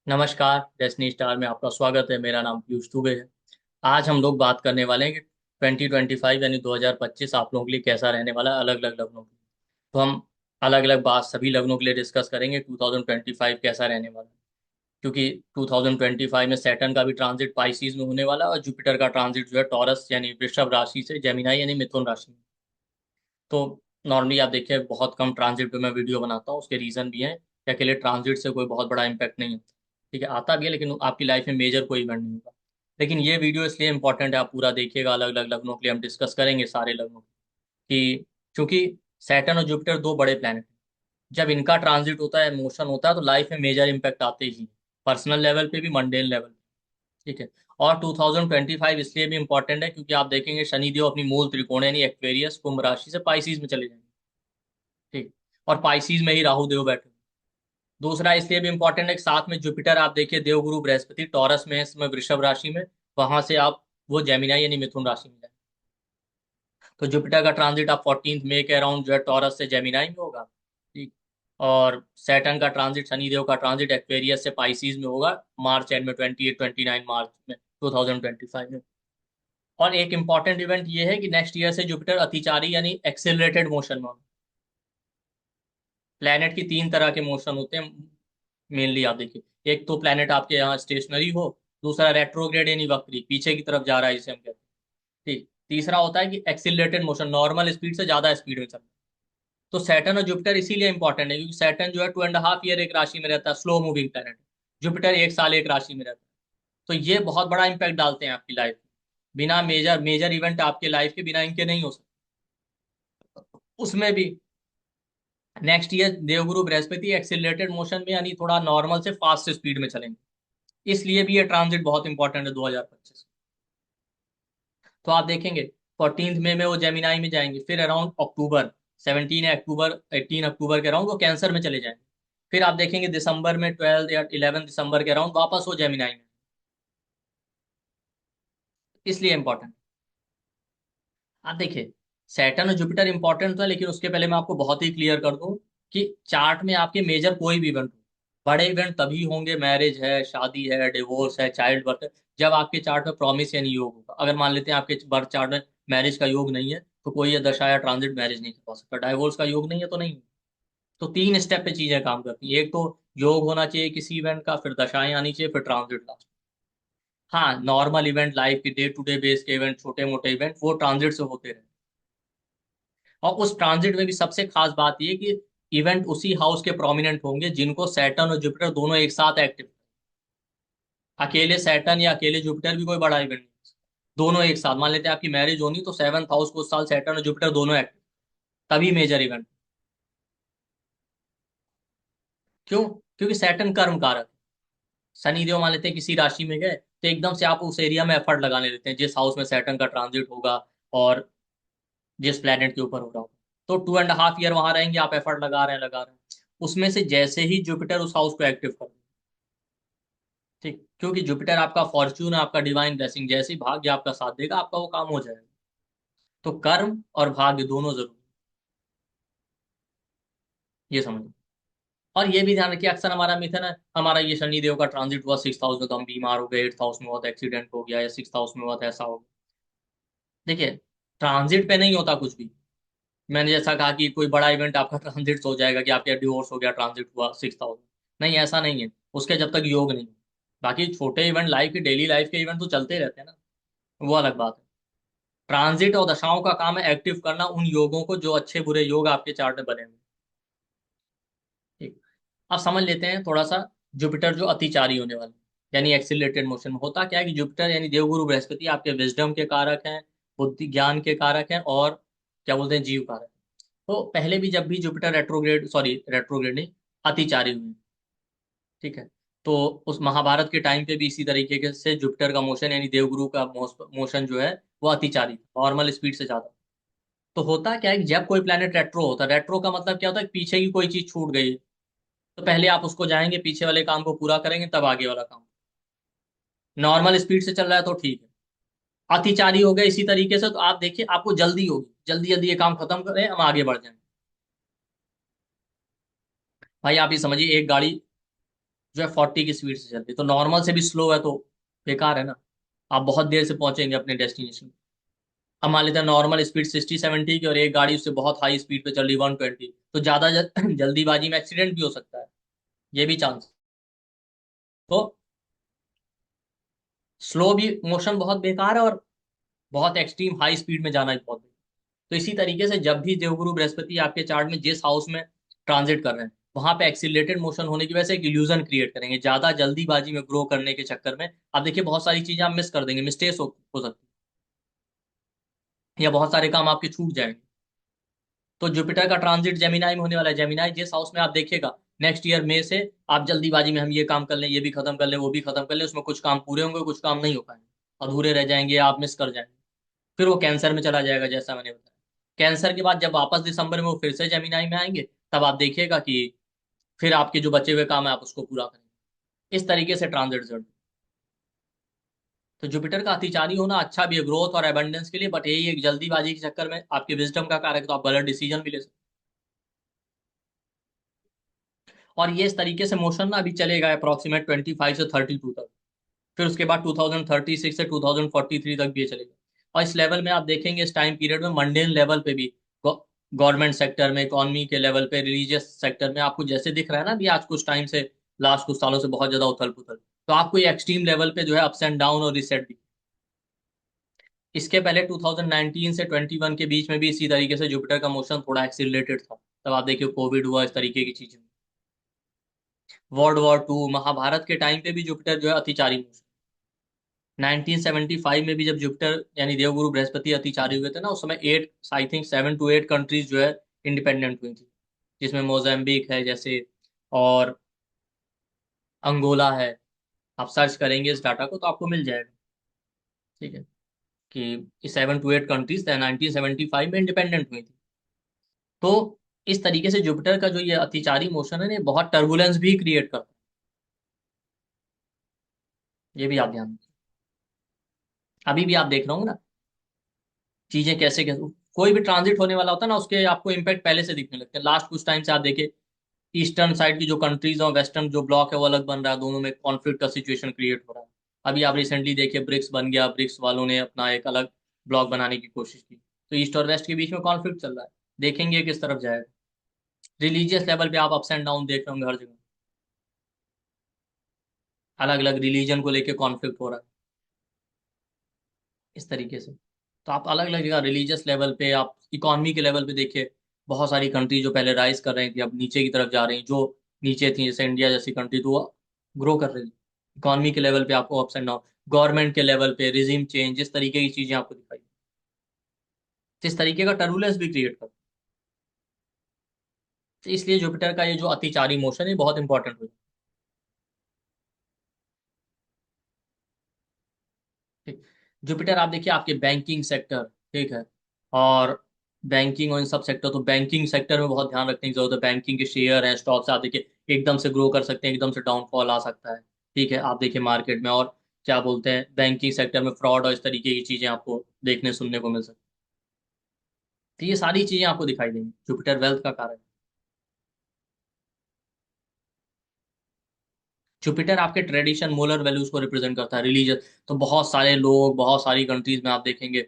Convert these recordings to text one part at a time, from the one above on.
नमस्कार। Destiny star में आपका स्वागत है। मेरा नाम पीयूष दुबे है। आज हम लोग बात करने वाले हैं कि 2025 यानी 2025 आप लोगों के लिए कैसा रहने वाला है, अलग अलग लग्नों के लिए। तो हम अलग अलग बात सभी लग्नों के लिए डिस्कस करेंगे 2025 कैसा रहने वाला है। क्योंकि 2025 में सैटर्न का भी ट्रांजिट पाइसिस में होने वाला है और जुपिटर का ट्रांजिट जो है टॉरस यानी वृषभ राशि से जेमिनाई यानी मिथुन राशि में। तो नॉर्मली आप देखिए बहुत कम ट्रांजिट पे मैं वीडियो बनाता हूँ, उसके रीजन भी हैं कि अकेले ट्रांजिट से कोई बहुत बड़ा इम्पैक्ट नहीं होता। ठीक है, आता भी है लेकिन आपकी लाइफ में मेजर कोई इवेंट नहीं होगा। लेकिन ये वीडियो इसलिए इंपॉर्टेंट है, आप पूरा देखिएगा। अलग अलग लग्नों के लिए हम डिस्कस करेंगे सारे लग्नों की। क्योंकि सैटर्न और जुपिटर दो बड़े प्लैनेट हैं। जब इनका ट्रांजिट होता है, मोशन होता है, तो लाइफ में मेजर इम्पैक्ट आते ही, पर्सनल लेवल पे भी, मंडेन लेवल पे। ठीक है। और 2025 इसलिए भी इंपॉर्टेंट है क्योंकि आप देखेंगे शनिदेव अपनी मूल त्रिकोण यानी एक्वेरियस कुंभ राशि से पाइसिस में चले जाएंगे। ठीक। और पाइसिस में ही राहु देव बैठे हैं। दूसरा इसलिए भी इंपॉर्टेंट है कि साथ में जुपिटर आप देखिए देवगुरु बृहस्पति टॉरस में है इस समय, वृषभ राशि में। वहां से आप वो जेमिनाई यानी मिथुन राशि में जाए। तो जुपिटर का ट्रांजिट आप 14 मई के अराउंड जो है टॉरस से जेमिनाई में होगा। ठीक। और सैटर्न का ट्रांजिट, शनिदेव का ट्रांजिट एक्वेरियस से पाइसिस में होगा मार्च एंड में, 28-29 मार्च में 2025 में। और एक इंपॉर्टेंट इवेंट ये है कि नेक्स्ट ईयर से जुपिटर अतिचारी यानी एक्सेलरेटेड मोशन में होगा। प्लैनेट की तीन तरह के मोशन होते हैं मेनली, आप देखिए। एक तो प्लैनेट आपके यहाँ स्टेशनरी हो, दूसरा रेट्रोग्रेड यानी वक्री पीछे की तरफ जा रहा है जिसे हम कहते हैं। ठीक। तीसरा होता है कि एक्सिलरेटेड मोशन, नॉर्मल स्पीड से ज्यादा स्पीड में चल रहा है। तो सैटर्न और जुपिटर इसीलिए इंपॉर्टेंट है क्योंकि सैटर्न जो है 2.5 ईयर एक राशि में रहता है, स्लो मूविंग प्लैनेट। जुपिटर एक साल एक राशि में रहता है। तो ये बहुत बड़ा इंपैक्ट डालते हैं आपकी लाइफ में। बिना मेजर मेजर इवेंट आपके लाइफ के बिना इनके नहीं हो सकते उसमें भी। Next year Devguru Brihaspati accelerated motion में यानी थोड़ा नॉर्मल से फास्ट स्पीड में चलेंगे। इसलिए भी ये ट्रांजिट बहुत इंपॉर्टेंट है 2025। तो आप देखेंगे 14 मई में वो जेमिनाई में जाएंगे, फिर अराउंड अक्टूबर 17 अक्टूबर 18 अक्टूबर के अराउंड वो कैंसर में चले जाएंगे। फिर आप देखेंगे दिसंबर में 12 या 11 दिसंबर के अराउंड वापस वो जेमिनाई में। इसलिए इंपॉर्टेंट। आप देखिए सैटर्न और जुपिटर इंपॉर्टेंट था, लेकिन उसके पहले मैं आपको बहुत ही क्लियर कर दूं कि चार्ट में आपके मेजर कोई भी इवेंट हो, बड़े इवेंट तभी होंगे, मैरिज है, शादी है, डिवोर्स है, चाइल्ड बर्थ है, जब आपके चार्ट में प्रॉमिस यानी योग होगा। अगर मान लेते हैं आपके बर्थ चार्ट में मैरिज का योग नहीं है तो कोई ये दशा या ट्रांजिट मैरिज नहीं करवा सकता। डाइवोर्स का योग नहीं है तो नहीं। तो तीन स्टेप पे चीजें काम करती हैं। एक तो योग होना चाहिए किसी इवेंट का, फिर दशाएं आनी चाहिए, फिर ट्रांजिट लास्ट। हाँ, नॉर्मल इवेंट, लाइफ के डे टू डे बेस के इवेंट, छोटे मोटे इवेंट, वो ट्रांजिट से होते रहे। और उस ट्रांजिट में भी सबसे खास बात ये कि इवेंट उसी हाउस के प्रोमिनेंट होंगे जिनको सैटर्न और जुपिटर दोनों एक साथ एक्टिव। अकेले सैटर्न या अकेले जुपिटर भी कोई बड़ा इवेंट नहीं। दोनों एक साथ मान लेते हैं आपकी मैरिज होनी, तो 7th हाउस को उस साल सैटर्न और जुपिटर दोनों एक्टिव, तभी मेजर इवेंट। क्यों? क्योंकि सैटर्न कर्म कारक है। शनिदेव मान लेते हैं किसी राशि में गए तो एकदम से आप उस एरिया में एफर्ट लगाने देते हैं जिस हाउस में सैटर्न का ट्रांजिट होगा और जिस प्लेनेट के ऊपर हो रहा होगा। तो 2.5 ईयर वहां रहेंगे, आप एफर्ट लगा रहे हैं। उसमें से जैसे ही जुपिटर उस हाउस को एक्टिव कर, ठीक, क्योंकि जुपिटर आपका फॉर्च्यून है, आपका डिवाइन ब्लेसिंग, जैसे ही भाग्य आपका साथ देगा आपका वो काम हो जाएगा। तो कर्म और भाग्य दोनों जरूरी, ये समझो। और ये भी ध्यान रखिए, अक्सर हमारा मिथन है, हमारा ये शनि देव का ट्रांजिट हुआ 6th हाउस में तो हम बीमार हो गए, 8th हाउस में हुआ तो एक्सीडेंट हो गया, या 6th हाउस में हुआ तो ऐसा हो गया। देखिए ट्रांजिट पे नहीं होता कुछ भी। मैंने जैसा कहा कि कोई बड़ा इवेंट आपका ट्रांजिट हो जाएगा कि आपका डिवोर्स हो गया, ट्रांजिट हुआ 6th हाउस में, नहीं ऐसा नहीं है। उसके जब तक योग नहीं। बाकी छोटे इवेंट, लाइफ के डेली लाइफ के इवेंट तो चलते ही रहते हैं ना, वो अलग बात है। ट्रांजिट और दशाओं का काम है एक्टिव करना उन योगों को जो अच्छे बुरे योग आपके चार्ट में बने हुए हैं। ठीक। अब समझ लेते हैं थोड़ा सा जुपिटर जो अतिचारी होने वाले यानी एक्सिलरेटेड मोशन में होता क्या है कि जुपिटर यानी देवगुरु बृहस्पति आपके विजडम के कारक हैं, बुद्धि ज्ञान के कारक हैं, और क्या बोलते हैं, जीव कारक। तो पहले भी जब भी जुपिटर रेट्रोग्रेड, सॉरी रेट्रोग्रेड नहीं, अतिचारी हुए, ठीक है, तो उस महाभारत के टाइम पे भी इसी तरीके से जुपिटर का मोशन यानी देवगुरु का मोशन जो है वो अतिचारी, नॉर्मल स्पीड से ज्यादा। तो होता क्या है कि जब कोई प्लेनेट रेट्रो होता है, रेट्रो का मतलब क्या होता है कि पीछे की कोई चीज छूट गई है, तो पहले आप उसको जाएंगे, पीछे वाले काम को पूरा करेंगे, तब आगे वाला काम। नॉर्मल स्पीड से चल रहा है तो ठीक है। अतिचारी हो गए इसी तरीके से, तो आप देखिए आपको जल्दी होगी, जल्दी जल्दी ये काम खत्म करें, हम आगे बढ़ जाएंगे। भाई आप ये समझिए एक गाड़ी, जो है 40 की स्पीड से चलती है, तो नॉर्मल से भी स्लो है तो बेकार है ना, आप बहुत देर से पहुंचेंगे अपने डेस्टिनेशन। अब मान लेते हैं नॉर्मल स्पीड 60-70 की और एक गाड़ी उससे बहुत हाई स्पीड पे चल रही 120, तो ज्यादा जल्दीबाजी में एक्सीडेंट भी हो सकता है, ये भी चांस। तो स्लो भी मोशन बहुत बेकार है, और बहुत एक्सट्रीम हाई स्पीड में जाना भी बहुत बेकार। तो इसी तरीके से जब भी देवगुरु बृहस्पति आपके चार्ट में जिस हाउस में ट्रांजिट कर रहे हैं, वहां पे एक्सीलरेटेड मोशन होने की वजह से एक इल्यूजन क्रिएट करेंगे, ज्यादा जल्दीबाजी में ग्रो करने के चक्कर में आप देखिए बहुत सारी चीजें आप मिस कर देंगे, मिस्टेक्स हो सकती है, या बहुत सारे काम आपके छूट जाएंगे। तो जुपिटर का ट्रांजिट जेमिनाई में होने वाला है, जेमिनाई जिस हाउस में आप देखिएगा नेक्स्ट ईयर मई से, आप जल्दीबाजी में हम ये काम कर लें, ये भी खत्म कर लें, वो भी खत्म कर लें, उसमें कुछ काम पूरे होंगे, कुछ काम नहीं हो पाएंगे, अधूरे रह जाएंगे, आप मिस कर जाएंगे। फिर वो कैंसर में चला जाएगा, जैसा मैंने बताया। कैंसर के बाद जब वापस दिसंबर में वो फिर से जेमिनाई में आएंगे, तब आप देखिएगा कि फिर आपके जो बचे हुए काम है आप उसको पूरा करेंगे। इस तरीके से ट्रांजिट जर्नी। तो जुपिटर का अतिचारी होना अच्छा भी है ग्रोथ और एबंडेंस के लिए, बट यही एक जल्दीबाजी के चक्कर में आपके विजडम का कारक है, तो आप गलत डिसीजन भी ले सकते हैं। और ये इस तरीके से मोशन ना अभी चलेगा अप्रोक्सीमेट 25 से 32 तक, फिर उसके बाद 2036 से 2043 तक भी ये चलेगा। और इस लेवल में आप देखेंगे इस टाइम पीरियड में मंडेन लेवल पे भी, गवर्नमेंट सेक्टर में, इकोनॉमी के लेवल पे, रिलीजियस सेक्टर में, आपको जैसे दिख रहा है ना भी आज कुछ टाइम से, लास्ट कुछ सालों से बहुत ज्यादा उथल पुथल, तो आपको ये एक्सट्रीम लेवल पे जो है अप्स एंड डाउन और रिसेट भी। इसके पहले 2019 से 21 के बीच में भी इसी तरीके से जुपिटर का मोशन थोड़ा एक्सीलरेटेड था, तब आप देखिए कोविड हुआ, इस तरीके की चीजें। वर्ल्ड वॉर 2, महाभारत के टाइम पे भी जुपिटर जो है अतिचारी मोशन। 1975 में भी जब जुपिटर यानी देवगुरु बृहस्पति अतिचारी हुए थे ना, उस समय 8, आई थिंक 7 to 8 कंट्रीज जो है इंडिपेंडेंट हुई थी, जिसमें मोजाम्बिक है जैसे, और अंगोला है। आप सर्च करेंगे इस डाटा को तो आपको मिल जाएगा, ठीक है, कि 7 to 8 कंट्रीज 1975 में इंडिपेंडेंट हुई थी। तो इस तरीके से जुपिटर का जो ये अतिचारी मोशन है ना, ये बहुत टर्बुलेंस भी क्रिएट करता है, ये भी आप ध्यान रखिए। अभी भी आप देख रहे हो ना चीजें कैसे कैसे, कोई भी ट्रांजिट होने वाला होता है ना, उसके आपको इम्पैक्ट पहले से दिखने लगते हैं। लास्ट कुछ टाइम से आप देखिए ईस्टर्न साइड की जो कंट्रीज और वेस्टर्न जो ब्लॉक है वो अलग बन रहा है, दोनों में कॉन्फ्लिक्ट का सिचुएशन क्रिएट हो रहा है। अभी आप रिसेंटली देखिए ब्रिक्स बन गया, ब्रिक्स वालों ने अपना एक अलग ब्लॉक बनाने की कोशिश की, तो ईस्ट और वेस्ट के बीच में कॉन्फ्लिक्ट चल रहा है, देखेंगे किस तरफ जाएगा। रिलीजियस लेवल पे आप अप्स एंड डाउन देख रहे होंगे हर जगह, अलग अलग रिलीजन को लेके कॉन्फ्लिक्ट हो रहा है, इस तरीके से। तो आप अलग अलग जगह रिलीजियस लेवल पे, आप इकोनॉमी के लेवल पे देखिए, बहुत सारी कंट्री जो पहले राइज कर रही थी अब नीचे की तरफ जा रही, जो नीचे थी जैसे इंडिया जैसी कंट्री, तो वो ग्रो कर रही है। इकोनॉमी के लेवल पे आपको अप्स एंड डाउन, गवर्नमेंट के लेवल पे रिजीम चेंज, इस तरीके की चीजें आपको दिखाई, इस तरीके का टर्बुलेंस भी क्रिएट करता है। तो इसलिए जुपिटर का ये जो अतिचारी मोशन है बहुत इंपॉर्टेंट हो जाता है, ठीक। जुपिटर आप देखिए आपके बैंकिंग सेक्टर, ठीक है, और बैंकिंग और इन सब सेक्टर, तो बैंकिंग सेक्टर में बहुत ध्यान रखने की जरूरत है। बैंकिंग के शेयर हैं, स्टॉक्स आप देखिए एकदम से ग्रो कर सकते हैं, एकदम से डाउनफॉल आ सकता है, ठीक है, आप देखिए मार्केट में, और क्या बोलते हैं बैंकिंग सेक्टर में फ्रॉड और इस तरीके की चीजें आपको देखने सुनने को मिल सकती हैं। तो ये सारी चीजें आपको दिखाई देंगी, जुपिटर वेल्थ का कारण है। जुपिटर आपके ट्रेडिशन मोरल वैल्यूज को रिप्रेजेंट करता है, रिलीजन। तो बहुत सारे लोग बहुत सारी कंट्रीज में आप देखेंगे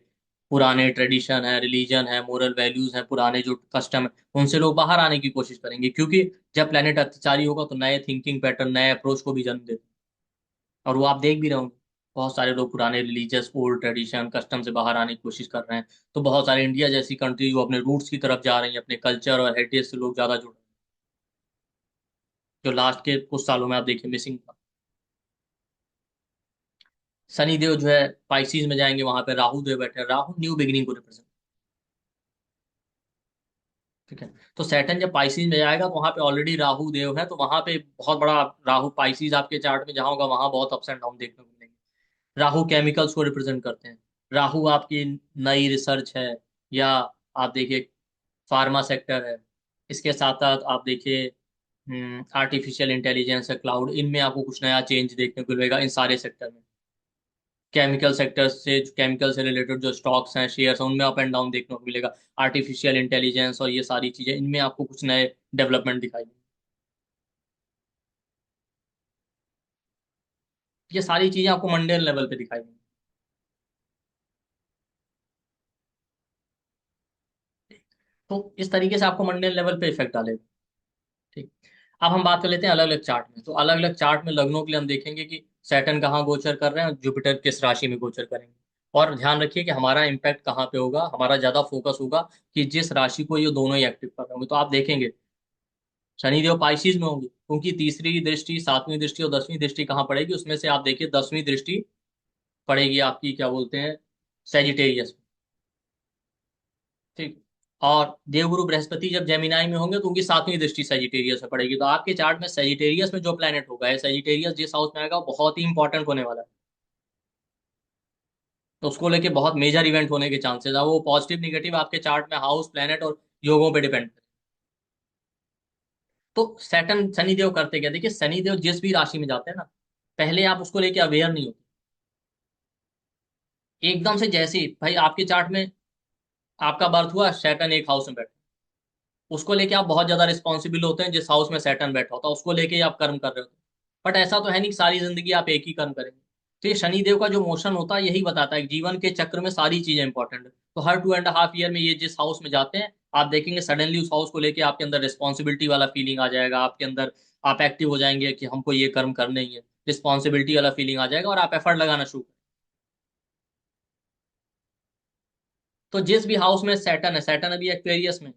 पुराने ट्रेडिशन है, रिलीजन है, मोरल वैल्यूज है, पुराने जो कस्टम है, उनसे लोग बाहर आने की कोशिश करेंगे, क्योंकि जब प्लेनेट अत्याचारी होगा तो नए थिंकिंग पैटर्न, नए अप्रोच को भी जन्म देते हैं। और वो आप देख भी रहे होंगे, बहुत सारे लोग पुराने रिलीजियस ओल्ड ट्रेडिशन कस्टम से बाहर आने की कोशिश कर रहे हैं। तो बहुत सारे इंडिया जैसी कंट्री वो अपने रूट्स की तरफ जा रही है, अपने कल्चर और हेरिटेज से लोग ज्यादा जुड़ रहे हैं, जो लास्ट के कुछ सालों में आप देखिए मिसिंग था। शनि देव जो है पाइसिस में जाएंगे, वहां पे राहु देव बैठे हैं, राहु न्यू बिगिनिंग को रिप्रेजेंट, ठीक है। तो सैटर्न जब पाइसिस में जाएगा तो वहां पे ऑलरेडी राहु देव है, तो वहां पे बहुत बड़ा राहु पाइसिस आपके चार्ट में जहां होगा वहां बहुत अप्स एंड डाउन देखने को मिलेंगे। राहु केमिकल्स को रिप्रेजेंट करते हैं, राहु आपकी नई रिसर्च है, या आप देखिए फार्मा सेक्टर है। इसके साथ साथ आप देखिए आर्टिफिशियल इंटेलिजेंस है, क्लाउड, इनमें आपको कुछ नया चेंज देखने को मिलेगा इन सारे सेक्टर में। केमिकल सेक्टर से, केमिकल से रिलेटेड जो स्टॉक्स हैं, शेयर्स हैं, उनमें अप एंड डाउन देखने को मिलेगा। आर्टिफिशियल इंटेलिजेंस और ये सारी चीजें, इनमें आपको कुछ नए डेवलपमेंट दिखाई देंगे। ये सारी चीजें आपको मंडेन लेवल पे दिखाई देंगी। तो इस तरीके से आपको मंडेन लेवल पे इफेक्ट डालेगा। ठीक। अब हम बात कर लेते हैं अलग अलग चार्ट में। तो अलग अलग चार्ट में लग्नों के लिए हम देखेंगे कि सैटर्न कहाँ गोचर कर रहे हैं और जुपिटर किस राशि में गोचर करेंगे। और ध्यान रखिए कि हमारा इम्पैक्ट कहाँ पे होगा, हमारा ज्यादा फोकस होगा कि जिस राशि को ये दोनों ही एक्टिव कर रहे होंगे। तो आप देखेंगे शनिदेव पाइसिस में होंगे, उनकी तीसरी दृष्टि, सातवीं दृष्टि और 10वीं दृष्टि कहाँ पड़ेगी, उसमें से आप देखिए 10वीं दृष्टि पड़ेगी आपकी, क्या बोलते हैं, सेजिटेरियस। ठीक। और देवगुरु बृहस्पति जब जेमिनाई में होंगे तो उनकी सातवीं दृष्टि सेजिटेरियस में पड़ेगी। तो आपके चार्ट में सेजिटेरियस में जो प्लेनेट होगा, है सेजिटेरियस जिस हाउस में आएगा वो बहुत ही इंपॉर्टेंट होने वाला है। तो उसको लेके बहुत मेजर इवेंट होने के चांसेस है। वो पॉजिटिव निगेटिव आपके चार्ट में हाउस, प्लेनेट और योगों पे डिपेंड करे। तो सैटर्न, शनिदेव करते क्या, देखिए शनिदेव जिस भी राशि में जाते हैं ना, पहले आप उसको लेके अवेयर नहीं होते। एकदम से जैसे ही भाई आपके चार्ट में आपका बर्थ हुआ, सैटर्न एक हाउस में बैठा, उसको लेके आप बहुत ज्यादा रिस्पॉन्सिबल होते हैं। जिस हाउस में सैटर्न बैठा होता है उसको लेके ही आप कर्म कर रहे होते हैं। बट ऐसा तो है नहीं कि सारी जिंदगी आप एक ही कर्म करेंगे। तो ये शनिदेव का जो मोशन होता है यही बताता है कि जीवन के चक्र में सारी चीजें इंपॉर्टेंट है। तो हर 2.5 ईयर में ये जिस हाउस में जाते हैं, आप देखेंगे सडनली उस हाउस को लेके आपके अंदर रिस्पॉन्सिबिलिटी वाला फीलिंग आ जाएगा आपके अंदर। आप एक्टिव हो जाएंगे कि हमको ये कर्म करने ही है, रिस्पॉन्सिबिलिटी वाला फीलिंग आ जाएगा और आप एफर्ट लगाना शुरू करें। तो जिस भी हाउस में सैटर्न है, सैटर्न अभी एक्वेरियस में,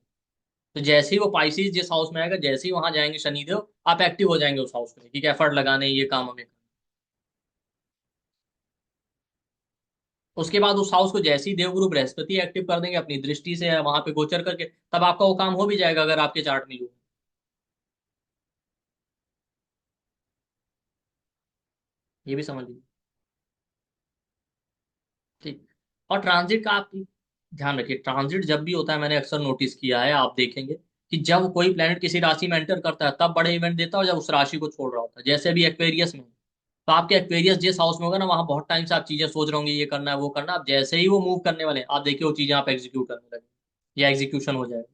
तो जैसे ही वो पाइसिस जिस हाउस में आएगा, जैसे ही वहां जाएंगे शनिदेव, आप एक्टिव हो जाएंगे उस हाउस में कि एफर्ट लगाने ये काम हमें करना। उसके बाद उस हाउस को जैसे ही देवगुरु बृहस्पति एक्टिव कर देंगे अपनी दृष्टि से वहां पे गोचर करके, तब आपका वो काम हो भी जाएगा अगर आपके चार्ट में ही हो। ये भी समझ लीजिए। ठीक। और ट्रांजिट का आप ध्यान रखिए, ट्रांजिट जब भी होता है मैंने अक्सर नोटिस किया है, आप देखेंगे कि जब कोई प्लेनेट किसी राशि में एंटर करता है तब बड़े इवेंट देता है, और जब उस राशि को छोड़ रहा होता है, जैसे अभी एक्वेरियस में, तो आपके एक्वेरियस जिस हाउस में होगा ना, वहां बहुत टाइम से आप चीजें सोच रहे होंगे ये करना है वो करना है। आप जैसे ही वो मूव करने वाले हैं, आप देखिए वो चीजें आप एग्जीक्यूट करने लगे या एग्जीक्यूशन हो जाएगा।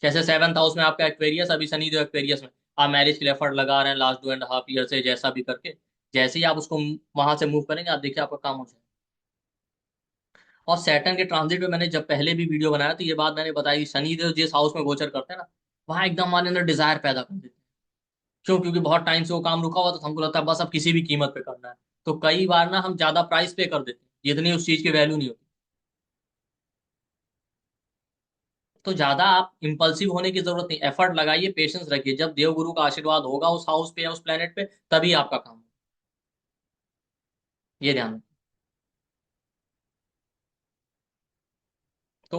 जैसे 7th हाउस में आपका एक्वेरियस, अभी शनि जो एक्वेरियस में, आप मैरिज के लिए एफर्ट लगा रहे हैं लास्ट 2.5 ईयर से, जैसा भी करके जैसे ही आप उसको वहां से मूव करेंगे, आप देखिए आपका काम हो जाएगा। और सैटर्न के ट्रांजिट में मैंने जब पहले भी वीडियो बनाया तो ये बात मैंने बताई कि शनि देव जिस हाउस में गोचर करते हैं ना, वहां एकदम हमारे अंदर डिजायर पैदा कर देते हैं। क्यों? क्योंकि बहुत टाइम से वो काम रुका हुआ, तो हमको लगता है बस अब किसी भी कीमत पे करना है। तो कई बार ना हम ज्यादा प्राइस पे कर देते हैं जितनी उस चीज की वैल्यू नहीं होती। तो ज्यादा आप इम्पल्सिव होने की जरूरत नहीं, एफर्ट लगाइए, पेशेंस रखिए, जब देव गुरु का आशीर्वाद होगा उस हाउस पे या उस प्लेनेट पे, तभी आपका काम होगा। ये ध्यान रखें। तो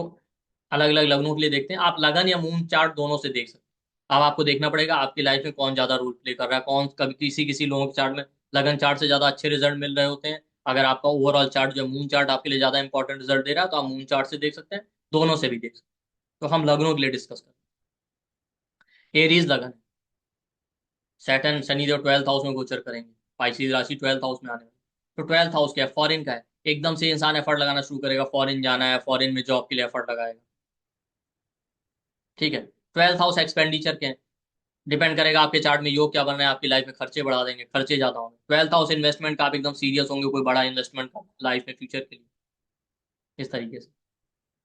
अलग अलग लग्नों के लिए देखते हैं, आप लगन या मून चार्ट दोनों से देख सकते हैं। अब आपको देखना पड़ेगा आपकी लाइफ में कौन ज्यादा रोल प्ले कर रहा है, कौन कभी किसी किसी लोगों के चार्ट में लगन चार्ट से ज्यादा अच्छे रिजल्ट मिल रहे होते हैं। अगर आपका ओवरऑल चार्ट जो मून चार्ट आपके लिए ज्यादा इंपॉर्टेंट रिजल्ट दे रहा है, तो आप मून चार्ट से देख सकते हैं, दोनों से भी देख सकते हैं। तो हम लग्नों के लिए डिस्कस करें। एरीज लगन है, सैटर्न शनिदेव 12th हाउस में गोचर करेंगे, पाइसिस राशि 12th हाउस में आने वाली। तो 12th हाउस क्या है, फॉरेन का है। एकदम से इंसान एफर्ट लगाना शुरू करेगा, फॉरेन जाना है, फॉरेन में जॉब के लिए एफर्ट लगाएगा। ठीक है। 12th हाउस एक्सपेंडिचर के डिपेंड करेगा आपके चार्ट में योग क्या बन रहा है, आपकी लाइफ में खर्चे बढ़ा देंगे, खर्चे ज्यादा होंगे। 12th हाउस इन्वेस्टमेंट का, आप एकदम सीरियस होंगे कोई बड़ा इन्वेस्टमेंट का लाइफ में फ्यूचर के लिए, इस तरीके से।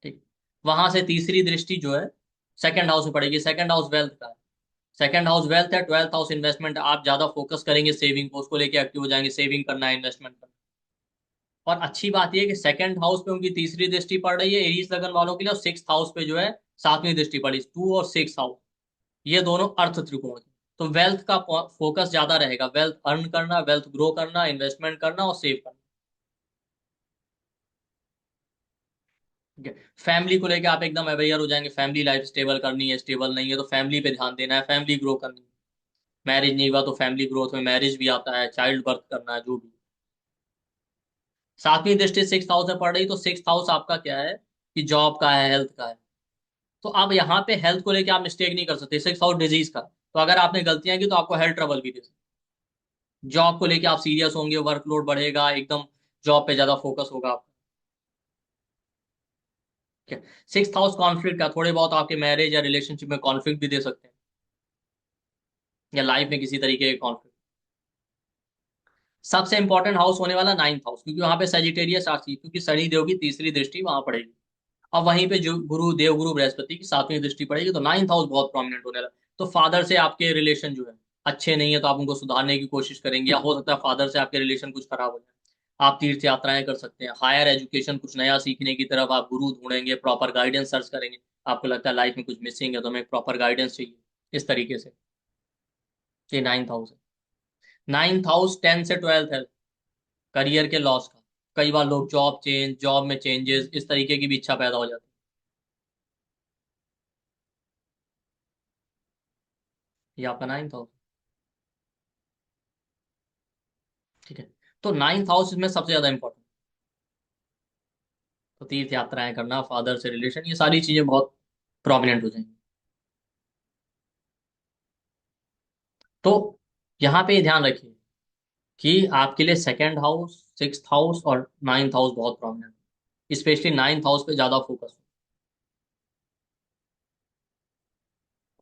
ठीक। वहां से तीसरी दृष्टि जो है 2nd हाउस में पड़ेगी, 2nd हाउस वेल्थ का है। 2nd हाउस वेल्थ है, 12th हाउस इन्वेस्टमेंट, आप ज्यादा फोकस करेंगे सेविंग को, उसको लेके एक्टिव हो जाएंगे, सेविंग करना है, इन्वेस्टमेंट करना। और अच्छी बात यह है कि 2nd हाउस पे उनकी तीसरी दृष्टि पड़ रही है एरीज लगन वालों के लिए, और 6th हाउस पे जो है सातवीं दृष्टि पड़ी, 2 और 6 हाउस, ये दोनों अर्थ त्रिकोण के। तो वेल्थ का फोकस ज्यादा रहेगा, वेल्थ अर्न करना, वेल्थ ग्रो करना, इन्वेस्टमेंट करना और सेव करना। ठीक है। फैमिली को लेके आप एकदम अवेयर हो जाएंगे, फैमिली लाइफ स्टेबल करनी है, स्टेबल नहीं है तो फैमिली पे ध्यान देना है, फैमिली ग्रो करनी है। मैरिज नहीं हुआ तो फैमिली ग्रोथ में मैरिज भी आता है, चाइल्ड बर्थ करना है, जो भी। सातवीं दृष्टि 6th हाउस में पड़ रही, तो 6th हाउस आपका क्या है कि जॉब का है, हेल्थ का है। तो अब यहाँ पे हेल्थ को लेके आप मिस्टेक नहीं कर सकते, 6th हाउस डिजीज का, तो अगर आपने गलतियां की तो आपको हेल्थ ट्रबल भी दे सकते। जॉब को लेके आप सीरियस होंगे, वर्कलोड बढ़ेगा एकदम, जॉब पे ज्यादा फोकस होगा आपका। ठीक है। 6th हाउस कॉन्फ्लिक्ट का, थोड़े बहुत आपके मैरिज या रिलेशनशिप में कॉन्फ्लिक्ट भी दे सकते हैं, या लाइफ में किसी तरीके के कॉन्फ्लिक्ट। सबसे इंपॉर्टेंट हाउस होने वाला नाइन्थ हाउस, क्योंकि वहां पे सजिटेरियस राशि, क्योंकि शनि देव की तीसरी दृष्टि वहां पड़ेगी। अब वहीं पे जो गुरु देव गुरु बृहस्पति की सातवीं दृष्टि पड़ेगी, तो नाइन्थ हाउस बहुत प्रोमिनेंट होने वाला। तो फादर से आपके रिलेशन जो है अच्छे नहीं है, तो आप उनको सुधारने की कोशिश करेंगे, या हो सकता है फादर से आपके रिलेशन कुछ खराब हो जाए। आप तीर्थ यात्राएं कर सकते हैं, हायर एजुकेशन कुछ नया सीखने की तरफ आप गुरु ढूंढेंगे, प्रॉपर गाइडेंस सर्च करेंगे। आपको लगता है लाइफ में कुछ मिसिंग है, तो हमें प्रॉपर गाइडेंस चाहिए, इस तरीके से। ये नाइन्थ हाउस है। नाइन्थ हाउस 10 से 12 है करियर के लॉस का। कई बार लोग जॉब में चेंजेस, इस तरीके की भी इच्छा पैदा हो जाती है। ये आपका नाइन्थ हाउस। ठीक है। तो नाइन्थ हाउस इसमें सबसे ज्यादा इंपॉर्टेंट। तो तीर्थ यात्राएं करना, फादर से रिलेशन, ये सारी चीजें बहुत प्रोमिनेंट हो जाएंगी। तो यहाँ पे ध्यान रखिए कि आपके लिए सेकंड हाउस, सिक्स्थ हाउस और नाइन्थ हाउस बहुत प्रोमिनेंट है। स्पेशली नाइन्थ हाउस पे ज्यादा फोकस।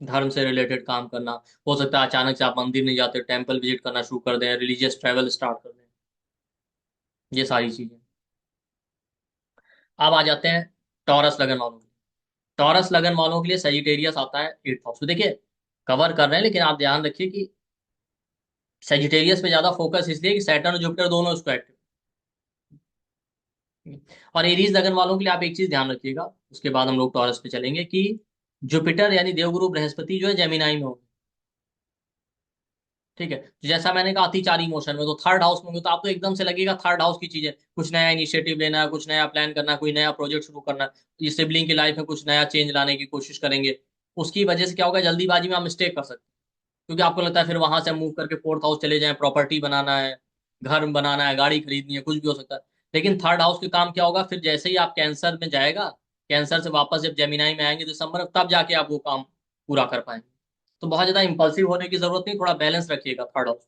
धर्म से रिलेटेड काम करना, हो सकता है अचानक से आप मंदिर नहीं जाते, टेंपल विजिट करना शुरू कर दें, रिलीजियस ट्रैवल स्टार्ट कर दें, ये सारी चीजें। अब आ जाते हैं टॉरस लगन वालों के लिए। टॉरस लगन वालों के लिए सजिटेरियस आता है एट्थ हाउस। तो देखिए, कवर कर रहे हैं, लेकिन आप ध्यान रखिए कि सजिटेरियस पे ज्यादा फोकस इसलिए कि सैटर्न और जुपिटर दोनों उसको एक्टिव। और एरीज लगन वालों के लिए आप एक चीज ध्यान रखिएगा, उसके बाद हम लोग टॉरस पे चलेंगे, कि जुपिटर यानी देवगुरु बृहस्पति जो है जेमिनाई में होंगे। ठीक है, तो जैसा मैंने कहा अतिचारी मोशन में, तो थर्ड हाउस में होंगे, तो आपको एकदम से लगेगा थर्ड हाउस की चीजें, कुछ नया इनिशिएटिव लेना है, कुछ नया प्लान करना है, कोई नया प्रोजेक्ट शुरू करना है, ये सिबलिंग की लाइफ में कुछ नया चेंज लाने की कोशिश करेंगे। उसकी वजह से क्या होगा, जल्दीबाजी में आप मिस्टेक कर सकते हैं, क्योंकि आपको लगता है फिर वहां से मूव करके फोर्थ हाउस चले जाएं, प्रॉपर्टी बनाना है, घर बनाना है, गाड़ी खरीदनी है, कुछ भी हो सकता है। लेकिन थर्ड हाउस के काम क्या होगा, फिर जैसे ही आप कैंसर में जाएगा, कैंसर से वापस जब जेमिनाई में आएंगे दिसंबर, तब जाके आप वो काम पूरा कर पाएंगे। तो बहुत ज्यादा इंपल्सिव होने की जरूरत नहीं, थोड़ा बैलेंस रखिएगा थर्ड हाउस।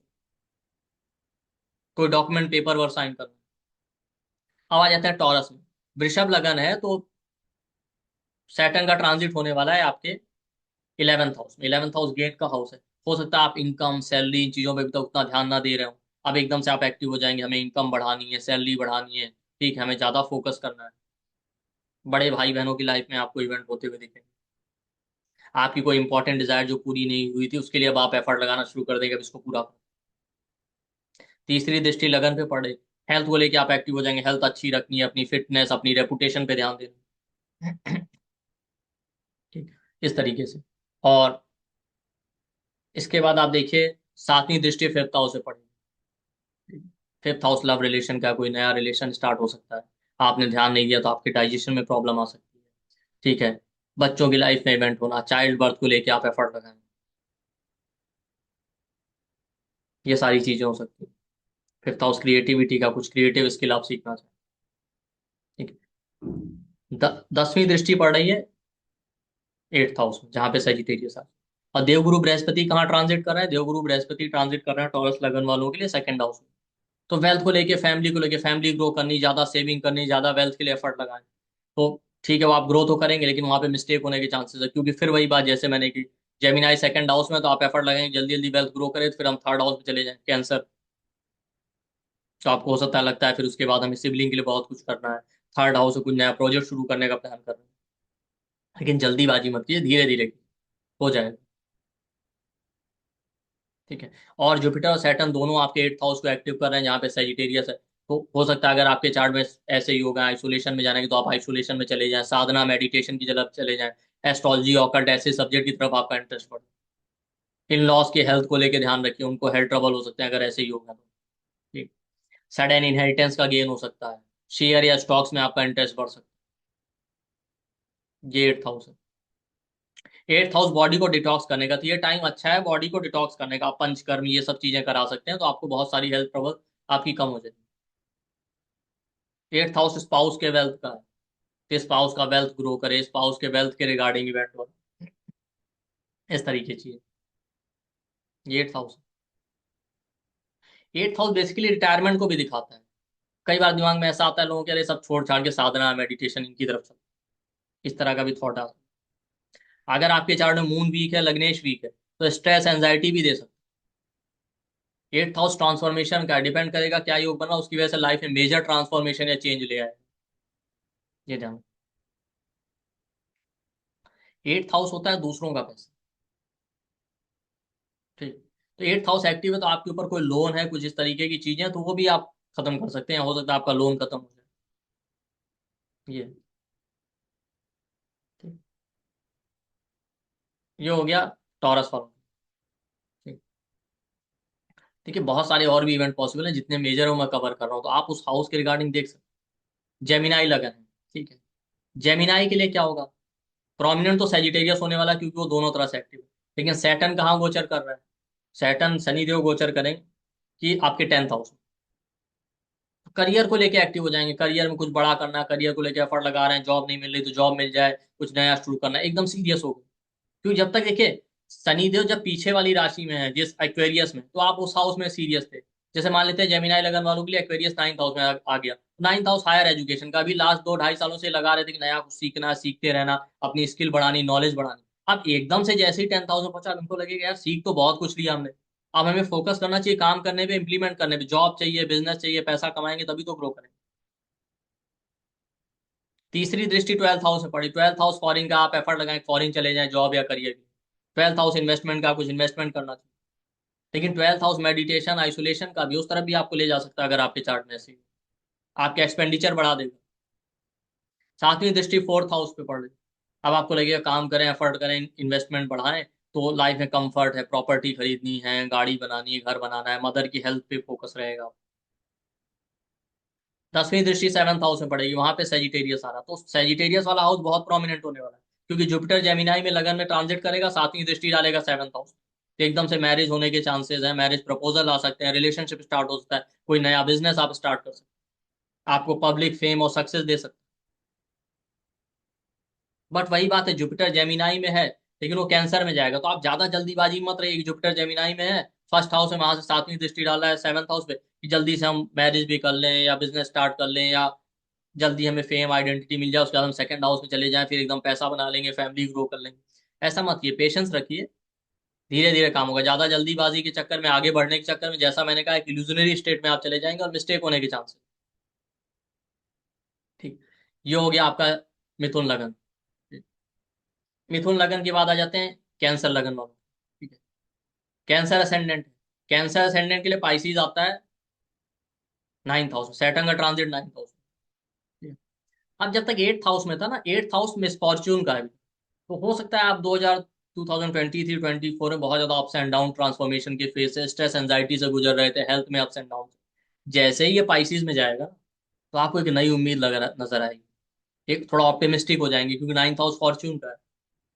कोई डॉक्यूमेंट पेपर वर्क साइन करना। अब आ जाते हैं टॉरस में। वृषभ लगन है, तो सैटर्न का ट्रांजिट होने वाला है आपके 11th हाउस में। 11th हाउस गेट का हाउस है। हो सकता है आप इनकम सैलरी इन चीजों पे भी तो उतना ध्यान ना दे रहे हो। अब एकदम से आप एक्टिव हो जाएंगे, हमें इनकम बढ़ानी है, सैलरी बढ़ानी है, ठीक है, हमें ज्यादा फोकस करना है। बड़े भाई बहनों की लाइफ में आपको इवेंट होते हुए दिखेंगे। आपकी कोई इंपॉर्टेंट डिजायर जो पूरी नहीं हुई थी, उसके लिए अब आप एफर्ट लगाना शुरू कर देंगे, अब इसको पूरा करो। तीसरी दृष्टि लगन पे पड़े, हेल्थ को लेके आप एक्टिव हो जाएंगे, हेल्थ अच्छी रखनी है, अपनी फिटनेस अपनी रेपुटेशन पे ध्यान देना। ठीक, इस तरीके से। और इसके बाद आप देखिए, सातवीं दृष्टि फिफ्थ हाउस से पड़ेगी। फिफ्थ हाउस लव रिलेशन का, कोई नया रिलेशन स्टार्ट हो सकता है। आपने ध्यान नहीं दिया तो आपके डाइजेशन में प्रॉब्लम आ सकती है। ठीक है, बच्चों की लाइफ में इवेंट होना, चाइल्ड बर्थ को लेके आप एफर्ट लगाएं, ये सारी चीजें हो सकती है। फिफ्थ हाउस क्रिएटिविटी का, कुछ क्रिएटिव स्किल आप सीखना चाहें। ठीक है। 10वीं दृष्टि पड़ रही है एट्थ हाउस में, जहाँ पे सेजिटेरियस है। और देवगुरु बृहस्पति कहाँ ट्रांजिट कर रहा है, देवगुरु बृहस्पति ट्रांजिट कर रहा है टॉरस लगन वालों के लिए सेकंड हाउस में। तो वेल्थ को लेके, फैमिली को लेके, फैमिली ग्रो करनी, ज्यादा सेविंग करनी, ज्यादा वेल्थ के लिए एफर्ट लगाएं। तो ठीक है, वो आप ग्रो तो करेंगे, लेकिन वहां पे मिस्टेक होने के चांसेस है, क्योंकि फिर वही बात जैसे मैंने की, जेमिनाई सेकंड हाउस में, तो आप एफर्ट लगाएंगे जल्दी जल्दी वेल्थ ग्रो करें, तो फिर हम थर्ड हाउस में चले जाएं कैंसर। तो आपको हो सकता है, लगता है फिर उसके बाद हमें सिबलिंग के लिए बहुत कुछ करना है, थर्ड हाउस से कुछ नया प्रोजेक्ट शुरू करने का प्लान कर रहे हैं। लेकिन जल्दीबाजी मत कीजिए, धीरे धीरे हो जाएगा। ठीक है। और जुपिटर और सैटर्न दोनों आपके एट्थ हाउस को एक्टिव कर रहे हैं, जहाँ पे सेजिटेरियस है। तो हो सकता है अगर आपके चार्ट में ऐसे ही होगा आइसोलेशन में जाने की, तो आप आइसोलेशन में चले जाएं, साधना मेडिटेशन की तरफ चले जाएं, एस्ट्रोलॉजी ऑकल्ट ऐसे सब्जेक्ट की तरफ आपका इंटरेस्ट बढ़े। इन लॉस की हेल्थ को लेकर ध्यान रखिए, उनको हेल्थ ट्रबल हो सकते हैं अगर ऐसे ही होगा तो। ठीक। सडन इनहेरिटेंस का गेन हो सकता है, शेयर या स्टॉक्स में आपका इंटरेस्ट बढ़ सकता है। ये एट्थ हाउस है। एट्थ हाउस बॉडी को डिटॉक्स करने का, तो ये टाइम अच्छा है बॉडी को डिटॉक्स करने का, आप पंचकर्म ये सब चीजें करा सकते हैं, तो आपको बहुत सारी हेल्थ ट्रबल आपकी कम हो जाएगी। एट्थ हाउस स्पाउस के वेल्थ का है, कि स्पाउस का वेल्थ ग्रो करे, स्पाउस के वेल्थ के रिगार्डिंग इवेंट हो, इस तरीके की चीज। ये eighth house. Eighth house basically retirement को भी दिखाता है। कई बार दिमाग में ऐसा आता है लोगों के, अरे सब छोड़ छाड़ के साधना मेडिटेशन इनकी तरफ चल, इस तरह का भी थॉट आता है। अगर आपके चार्ट में मून वीक है, लग्नेश वीक है, तो स्ट्रेस एंजाइटी भी दे सकता एट्थ हाउस ट्रांसफॉर्मेशन का डिपेंड करेगा, क्या योग बना उसकी वजह से लाइफ में मेजर ट्रांसफॉर्मेशन या चेंज ले आए, ये ध्यान। एट्थ हाउस होता है दूसरों का पैसा। ठीक। तो एट्थ हाउस एक्टिव है तो आपके ऊपर कोई लोन है, कुछ इस तरीके की चीजें, तो वो भी आप खत्म कर सकते हैं, हो सकता है आपका लोन खत्म हो जाए, ये। ठीक। ये हो गया टॉरस फॉर्म। ठीक। देखिए बहुत सारे और भी इवेंट पॉसिबल हैं, जितने मेजर हो मैं कवर कर रहा हूँ, तो आप उस हाउस के रिगार्डिंग देख सकते हैं। जेमिनाई लगन है। ठीक है। जेमिनाई के लिए क्या होगा, प्रोमिनेंट तो सेजिटेरियस होने वाला है, क्योंकि वो दोनों तरह से एक्टिव है। लेकिन सैटर्न कहाँ गोचर कर रहा है, सैटर्न शनिदेव गोचर करें कि आपके टेंथ हाउस में, करियर को लेके एक्टिव हो जाएंगे, करियर में कुछ बड़ा करना है, करियर को लेके एफर्ट लगा रहे हैं, जॉब नहीं मिल रही तो जॉब मिल जाए, कुछ नया शुरू करना है, एकदम सीरियस हो गए। क्योंकि जब तक देखिए शनिदेव जब पीछे वाली राशि में है, जिस एक्वेरियस में, तो आप उस हाउस में सीरियस थे। जैसे मान लेते हैं जेमिनाई लगन वालों के लिए एक्वेरियस नाइन्थ हाउस में आ गया। नाइन्थ हाउस हायर एजुकेशन का, अभी लास्ट 2 ढाई सालों से लगा रहे थे कि नया कुछ सीखना है, सीखते रहना, अपनी स्किल बढ़ानी, नॉलेज बढ़ानी। अब एकदम से जैसे ही टेंथ हाउस में पहुंचा, अब इनको लगेगा यार सीख तो बहुत कुछ लिया हमने, अब हमें फोकस करना चाहिए काम करने पे, इंप्लीमेंट करने पे, जॉब चाहिए, बिजनेस चाहिए, पैसा कमाएंगे तभी तो ग्रो करेंगे। तीसरी दृष्टि ट्वेल्थ हाउस में पड़ी, ट्वेल्थ हाउस फॉरेन का, आप एफर्ट लगाएं फॉरेन चले जाएं जॉब या करियर के। ट्वेल्थ हाउस इन्वेस्टमेंट का, कुछ इन्वेस्टमेंट करना चाहिए। लेकिन ट्वेल्थ हाउस मेडिटेशन आइसोलेशन का भी, उस तरफ भी आपको ले जा सकता है अगर आपके चार्ट में ऐसे ही, आपके एक्सपेंडिचर बढ़ा देगा। सातवीं दृष्टि फोर्थ हाउस पे पड़ रही, अब आपको लगेगा काम करें, एफर्ट करें, इन्वेस्टमेंट बढ़ाएं, तो लाइफ में कंफर्ट है, प्रॉपर्टी खरीदनी है, गाड़ी बनानी है, घर बनाना है, मदर की हेल्थ पे फोकस रहेगा। दसवीं दृष्टि सेवंथ हाउस में पड़ेगी, वहां पे सेजिटेरियस आ रहा, तो सेजिटेरियस वाला हाउस बहुत प्रोमिनेंट होने वाला है, क्योंकि जुपिटर जेमिनाई में लगन में ट्रांजिट करेगा, सातवीं दृष्टि डालेगा सेवंथ हाउस। तो एकदम से मैरिज होने के चांसेस हैं, मैरिज प्रपोजल आ सकते हैं, रिलेशनशिप स्टार्ट हो सकता है, कोई नया बिजनेस आप स्टार्ट कर सकते हैं, आपको पब्लिक फेम और सक्सेस दे सकते हैं। बट वही बात है, जुपिटर जेमिनाई में है, लेकिन वो कैंसर में जाएगा, तो आप ज्यादा जल्दीबाजी मत रहिए कि जुपिटर जेमिनाई में है, फर्स्ट हाउस में, वहां से सातवीं दृष्टि डाला है सेवंथ हाउस पे, कि जल्दी से हम मैरिज भी कर लें या बिजनेस स्टार्ट कर लें, या जल्दी हमें फेम आइडेंटिटी मिल जाए, उसके बाद हम सेकंड हाउस में चले जाएं, फिर एकदम पैसा बना लेंगे, फैमिली ग्रो कर लेंगे। ऐसा मत किए, पेशेंस रखिए, धीरे धीरे काम होगा, ज्यादा जल्दीबाजी के चक्कर में, आगे बढ़ने के चक्कर में, जैसा मैंने कहा, एक इल्यूजनरी स्टेट में आप चले जाएंगे और मिस्टेक होने के चांसेस। ठीक। ये हो गया आपका मिथुन लगन। मिथुन लगन के बाद आ जाते हैं कैंसर लगन वालों। ठीक है। कैंसर असेंडेंट, कैंसर असेंडेंट के लिए पाइसिस आता है नाइन्थ हाउस में, सैटर्न का ट्रांजिट नाइन्थ हाउस में। अब जब तक एट्थ हाउस में था ना, एट्थ हाउस मिसफॉर्च्यून का है, तो हो सकता है आप 2023 24 में बहुत ज्यादा अप्स एंड डाउन ट्रांसफॉर्मेशन के फेज से, स्ट्रेस एंजाइटी से गुजर रहे थे, हेल्थ में अप्स एंड डाउन। जैसे ही ये पाइसिस में जाएगा, तो आपको एक नई उम्मीद नजर आएगी, एक थोड़ा ऑप्टिमिस्टिक हो जाएंगे, क्योंकि नाइन्थ हाउस फॉर्च्यून का है,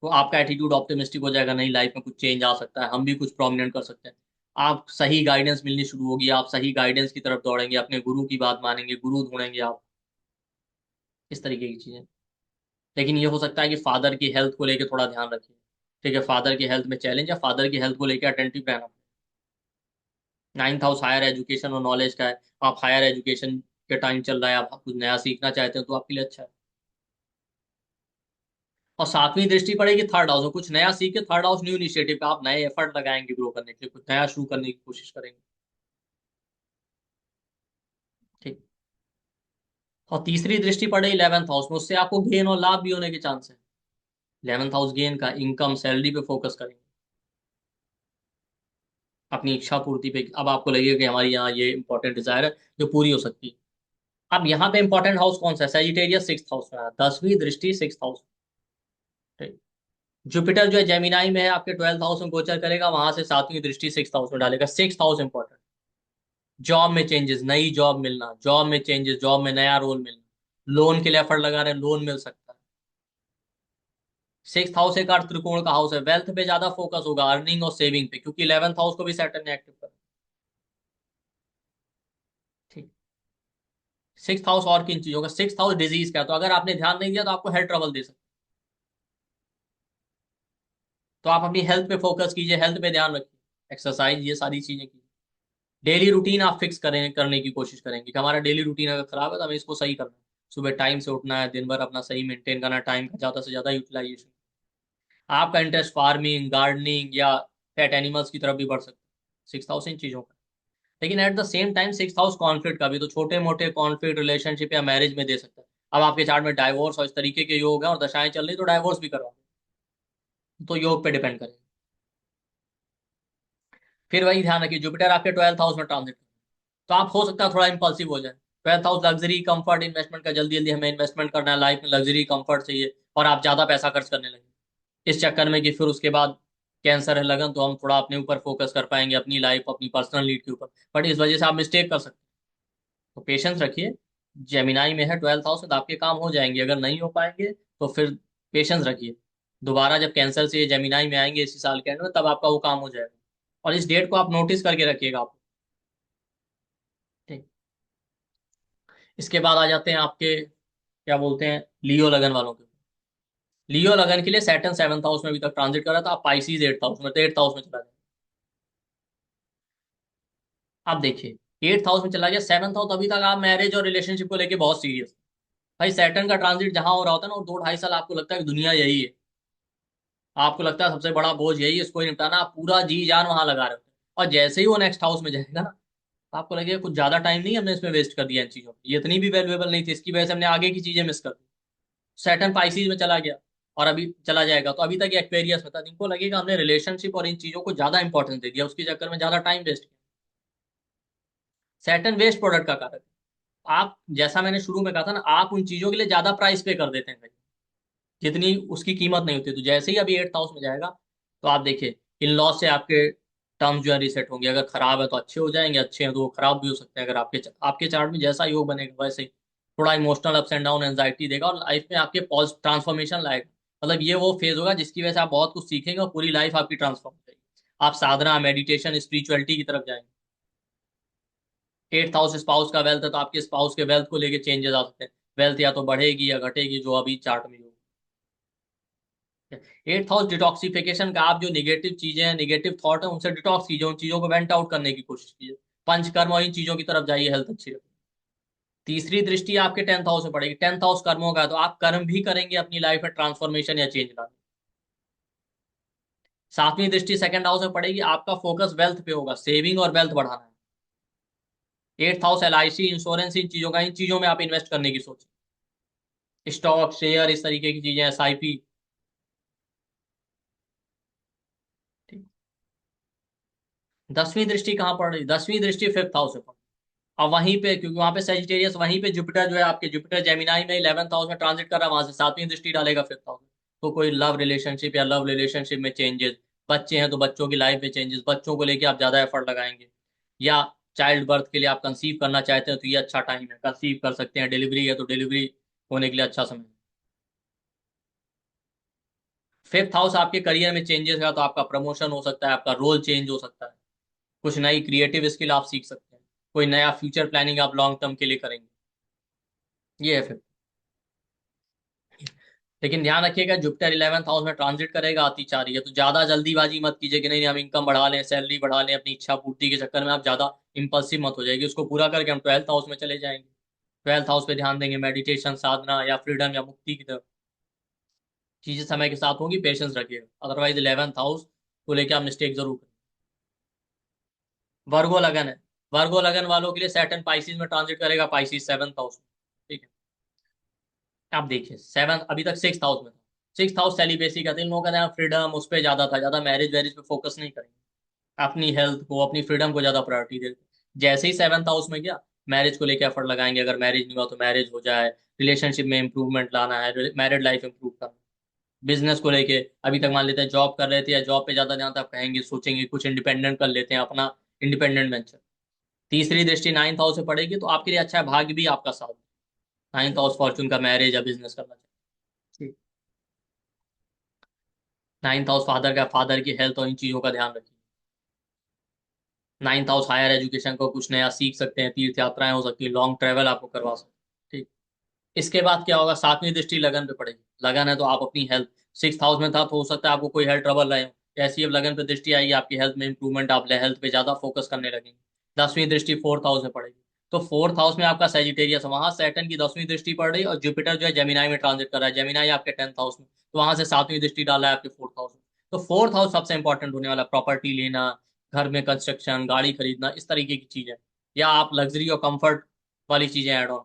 तो आपका एटीट्यूड ऑप्टिमिस्टिक हो जाएगा, नई लाइफ में कुछ चेंज आ सकता है, हम भी कुछ प्रोमिनेंट कर सकते हैं। आप सही गाइडेंस मिलनी शुरू होगी, आप सही गाइडेंस की तरफ दौड़ेंगे, अपने गुरु की बात मानेंगे, गुरु ढूंढेंगे आप, इस तरीके की चीजें। लेकिन ये हो सकता है कि फादर की हेल्थ को लेकर थोड़ा ध्यान रखिए। ठीक है, फादर की हेल्थ में चैलेंज, या फादर की हेल्थ को लेकर अटेंटिव रहना। नाइन्थ हाउस हायर एजुकेशन और नॉलेज का है, आप हायर एजुकेशन के टाइम चल रहा है, आप कुछ नया सीखना चाहते हो, तो आपके लिए अच्छा है। और सातवीं दृष्टि पड़ेगी थर्ड हाउस में, कुछ नया सीख के, थर्ड हाउस न्यू इनिशिएटिव का, आप नए एफर्ट लगाएंगे ग्रो करने के लिए, कुछ नया शुरू करने की कोशिश करेंगे। ठीक। और तीसरी दृष्टि पड़े इलेवंथ हाउस में, उससे आपको गेन और लाभ भी होने के चांस है। इलेवंथ हाउस गेन का, इनकम सैलरी पे फोकस करेंगे, अपनी इच्छा पूर्ति पे, अब आपको लगेगा कि हमारी यहाँ ये इंपॉर्टेंट डिजायर है जो पूरी हो सकती है। अब यहाँ पे इंपॉर्टेंट हाउस कौन सा है, सेजिटेरियस सिक्स हाउस में है, दसवीं दृष्टि सिक्स हाउस। ठीक। जुपिटर जो है जेमिनाई में है, आपके ट्वेल्थ हाउस में गोचर करेगा, वहां से सातवीं दृष्टि सिक्स हाउस में डालेगा, सिक्स हाउस इंपॉर्टेंट। जॉब में चेंजेस, नई जॉब मिलना, जॉब में चेंजेस, जॉब में नया रोल मिलना, लोन के लिए एफर्ट लगा रहे हैं, लोन मिल सकता है। सिक्स हाउस एक अर्थ त्रिकोण का हाउस है, वेल्थ पे ज्यादा फोकस होगा, अर्निंग और सेविंग पे, क्योंकि इलेवंथ हाउस को भी सैटर्न ने एक्टिव कर। ठीक। सिक्स हाउस और किन चीजों का, सिक्स हाउस डिजीज का, तो अगर आपने ध्यान नहीं दिया तो आपको हेल्थ ट्रबल दे सकता है, तो आप अपनी हेल्थ पे फोकस कीजिए, हेल्थ पे ध्यान रखिए, एक्सरसाइज, ये सारी चीजें कीजिए। डेली रूटीन आप फिक्स करें, करने की कोशिश करेंगे कि हमारा डेली रूटीन अगर खराब है तो हमें इसको सही करना है, सुबह टाइम से उठना है, दिन भर अपना सही मेंटेन करना है, टाइम का ज्यादा से ज्यादा यूटिलाइजेशन। आपका इंटरेस्ट फार्मिंग, गार्डनिंग या पेट एनिमल्स की तरफ भी बढ़ सकता है, सिक्स हाउस इन चीजों का। लेकिन at the same time six house conflict का भी, तो छोटे मोटे कॉन्फ्लिक्ट रिलेशनशिप या मैरिज में दे सकता है। अब आपके चार्ट में डाइवोर्स और इस तरीके के योग है और दशाएं चल रही तो डाइवोर्स भी करवा दे। तो योग पे डिपेंड करेगा। फिर वही ध्यान रखिए, जुपिटर आपके 12th हाउस में ट्रांजिट कर, तो आप हो सकता है थोड़ा इंपल्सिव हो जाए। 12th house luxury comfort investment का, जल्दी जल्दी हमें इन्वेस्टमेंट करना है, लाइफ में लग्जरी कंफर्ट चाहिए और आप ज्यादा पैसा खर्च करने लगे इस चक्कर में कि फिर उसके बाद कैंसर है लगन, तो हम थोड़ा अपने ऊपर फोकस कर पाएंगे, अपनी लाइफ अपनी पर्सनल नीड के ऊपर, बट इस वजह से आप मिस्टेक कर सकते हैं। तो पेशेंस रखिए। जेमिनाई में है 12th हाउस में, तो आपके काम हो जाएंगे। अगर नहीं हो पाएंगे तो फिर पेशेंस रखिए। दोबारा जब कैंसर से जेमिनाई में आएंगे इसी साल के एंड में, तब आपका वो काम हो जाएगा। और इस डेट को आप नोटिस करके रखिएगा आप। ठीक। इसके बाद आ जाते हैं आपके, क्या बोलते हैं, लियो लगन वालों के। लियो लगन के लिए सैटर्न 7th हाउस में अभी तक ट्रांजिट कर रहा था, आप पाइसीज 8th हाउस में, तो 8th हाउस में चला गया। आप देखिए 8th हाउस में चला गया, 7th हाउस, अभी तक आप मैरिज और रिलेशनशिप को लेके बहुत सीरियस। भाई सैटर्न का ट्रांजिट जहां हो रहा होता है ना, वो 2 ढाई साल आपको लगता है कि दुनिया यही है, आपको लगता है सबसे बड़ा बोझ यही है, इसको ही निपटाना, आप पूरा जी जान वहां लगा रहे होते हैं। और जैसे ही वो नेक्स्ट हाउस में जाएगा ना, आपको लगेगा कुछ ज्यादा टाइम नहीं हमने इसमें वेस्ट कर दिया, इन चीजों में ये इतनी भी वैल्यूएबल नहीं थी, इसकी वजह से हमने आगे की चीजें मिस कर दी। सैटर्न पाइसिस में चला गया और अभी चला जाएगा, तो अभी तक ये एक्वेरियस में था, इनको लगेगा हमने रिलेशनशिप और इन चीजों को ज्यादा इंपॉर्टेंस दे दिया, उसके चक्कर में ज्यादा टाइम वेस्ट किया। सैटर्न वेस्ट प्रोडक्ट का कारक है। आप, जैसा मैंने शुरू में कहा था ना, आप उन चीजों के लिए ज्यादा प्राइस पे कर देते हैं भाई, जितनी उसकी कीमत नहीं होती। तो जैसे ही अभी 8th हाउस में जाएगा, तो आप देखिए इन लॉ से आपके टर्म्स जो है रीसेट होंगे। अगर खराब है तो अच्छे हो जाएंगे, अच्छे हैं तो वो खराब भी हो सकते हैं। अगर आपके चार्ट में जैसा योग बनेगा वैसे ही थोड़ा emotional ups and down, anxiety देगा, और लाइफ में आपके पॉज ट्रांसफॉर्मेशन लाएगा। मतलब ये वो फेज होगा जिसकी वजह से आप बहुत कुछ सीखेंगे और पूरी लाइफ आपकी ट्रांसफॉर्म हो जाएगी। आप साधना, मेडिटेशन, स्पिरिचुअलिटी की तरफ जाएंगे। 8th हाउस स्पाउस का वेल्थ है, तो आपके स्पाउस के वेल्थ को लेके चेंजेस आ सकते हैं। वेल्थ या तो बढ़ेगी या घटेगी, जो अभी चार्ट में होगा। 8th हाउस डिटॉक्सिफिकेशन का, आप जो निगेटिव चीजें हैं, निगेटिव थॉट है, उनसे डिटॉक्स कीजिए, उन चीजों को वेंट आउट करने की कोशिश कीजिए। पंचकर्म और इन चीजों की तरफ जाइए, हेल्थ अच्छी रहे। तीसरी दृष्टि आपके 10th हाउस में पड़ेगी, 10th हाउस कर्मों का है, तो आप कर्म भी करेंगे अपनी लाइफ में ट्रांसफॉर्मेशन या चेंज लाने। सातवीं दृष्टि सेकंड हाउस में पड़ेगी, आपका फोकस वेल्थ पे होगा, सेविंग और वेल्थ बढ़ाना है। 8th हाउस LIC, इंश्योरेंस, इन चीजों का, इन चीजों में आप इन्वेस्ट करने की सोचें। स्टॉक, शेयर, इस तरीके की चीजें, SIP। 10वीं दृष्टि कहाँ पड़ रही, 10वीं दृष्टि 5th हाउस में पड़ रही। अब वहीं पे, क्योंकि वहां पे सेजिटेरियस, वहीं पे जुपिटर जो है आपके, जुपिटर जेमिनाई में 11th हाउस में ट्रांजिट कर रहा है, वहां से 7वीं दृष्टि डालेगा 5th हाउस में। तो कोई लव रिलेशनशिप या लव रिलेशनशिप में चेंजेस, बच्चे हैं तो बच्चों की लाइफ में चेंजेस, बच्चों को लेके आप ज्यादा एफर्ट लगाएंगे, या चाइल्ड बर्थ के लिए आप कंसीव करना चाहते हैं तो ये अच्छा टाइम है, कंसीव कर सकते हैं। डिलीवरी है तो डिलीवरी होने के लिए अच्छा समय है। 5th हाउस आपके करियर में चेंजेस का, तो आपका प्रमोशन हो सकता है, आपका रोल चेंज हो सकता है, कुछ नई क्रिएटिव स्किल आप सीख सकते हैं, कोई नया फ्यूचर प्लानिंग आप लॉन्ग टर्म के लिए करेंगे। ये है 5th। लेकिन ध्यान रखिएगा, जुपिटर 11th हाउस में ट्रांजिट करेगा, अतिचारी है, तो ज्यादा जल्दीबाजी मत कीजिए कि नहीं हम इनकम बढ़ा लें, सैलरी बढ़ा लें, अपनी इच्छा पूर्ति के चक्कर में आप ज्यादा इंपल्सिव मत हो जाएगी, उसको पूरा करके हम 12th हाउस में चले जाएंगे। 12th हाउस पे ध्यान देंगे, मेडिटेशन, साधना या फ्रीडम या मुक्ति की तरफ। चीजें समय के साथ होंगी, पेशेंस रखिएगा, अदरवाइज 11th हाउस को लेकर आप मिस्टेक जरूर करें। वर्गो लगन है, वर्गो लगन वालों के लिए सैटर्न पाइसिस में ट्रांजिट करेगा, पाइसिस 7th हाउस में। ठीक है। आप देखिए 7 अभी तक 6th हाउस में था। 6th हाउस सेलिब्रेसी का था, इन लोगों का ध्यान फ्रीडम उस पर ज्यादा था, ज्यादा मैरिज वैरिज पे फोकस नहीं करेंगे, अपनी हेल्थ को, अपनी फ्रीडम को ज्यादा प्रायोरिटी देते। जैसे ही 7th हाउस में गया, मैरिज को लेकर एफर्ट लगाएंगे, अगर मैरिज नहीं हुआ तो मैरिज हो जाए, रिलेशनशिप में इंप्रूवमेंट लाना है, मैरिड लाइफ इंप्रूव करना। बिजनेस को लेके अभी तक मान लेते हैं जॉब कर रहे थे या जॉब पे ज्यादा ध्यान था, आप कहेंगे सोचेंगे कुछ इंडिपेंडेंट कर लेते हैं, अपना इंडिपेंडेंट वेंचर। तीसरी दृष्टि 9th हाउस से पड़ेगी, तो आपके लिए अच्छा है, भाग्य भी आपका साथ। 9th हाउस फॉर्चून का, मैरिज या बिजनेस करना चाहिए। 9th हाउस फादर का, फादर की हेल्थ और इन चीजों का ध्यान रखिए। 9th हाउस हायर एजुकेशन को, कुछ नया सीख सकते हैं, तीर्थ यात्राएं हो सकती है, लॉन्ग ट्रेवल आपको करवा सकते हैं। ठीक। इसके बाद क्या होगा, 7वीं दृष्टि लगन पे पड़ेगी। लगन है तो आप अपनी हेल्थ, 6th हाउस में था तो हो सकता है आपको कोई हेल्थ ट्रबल रहे हो, ऐसी अब लगन पे दृष्टि आएगी, आपकी हेल्थ में इंप्रूवमेंट, आप हेल्थ पे ज्यादा फोकस करने लगेंगे। 10वीं दृष्टि 4th हाउस में पड़ेगी, तो 4th हाउस में आपका सेजिटेरियस, वहां सैटर्न की 10वीं दृष्टि पड़ रही है, और जुपिटर जो है जेमिनाई में ट्रांजिट कर रहा है, जेमिनाई आपके 10th हाउस में, तो वहां से 7वीं दृष्टि डाला है आपके 4th हाउस में। तो 4th हाउस सबसे इंपॉर्टेंट होने वाला, प्रॉपर्टी लेना, घर में कंस्ट्रक्शन, गाड़ी खरीदना, इस तरीके की चीजें, या आप लग्जरी और कंफर्ट वाली चीजें ऐड ऑन,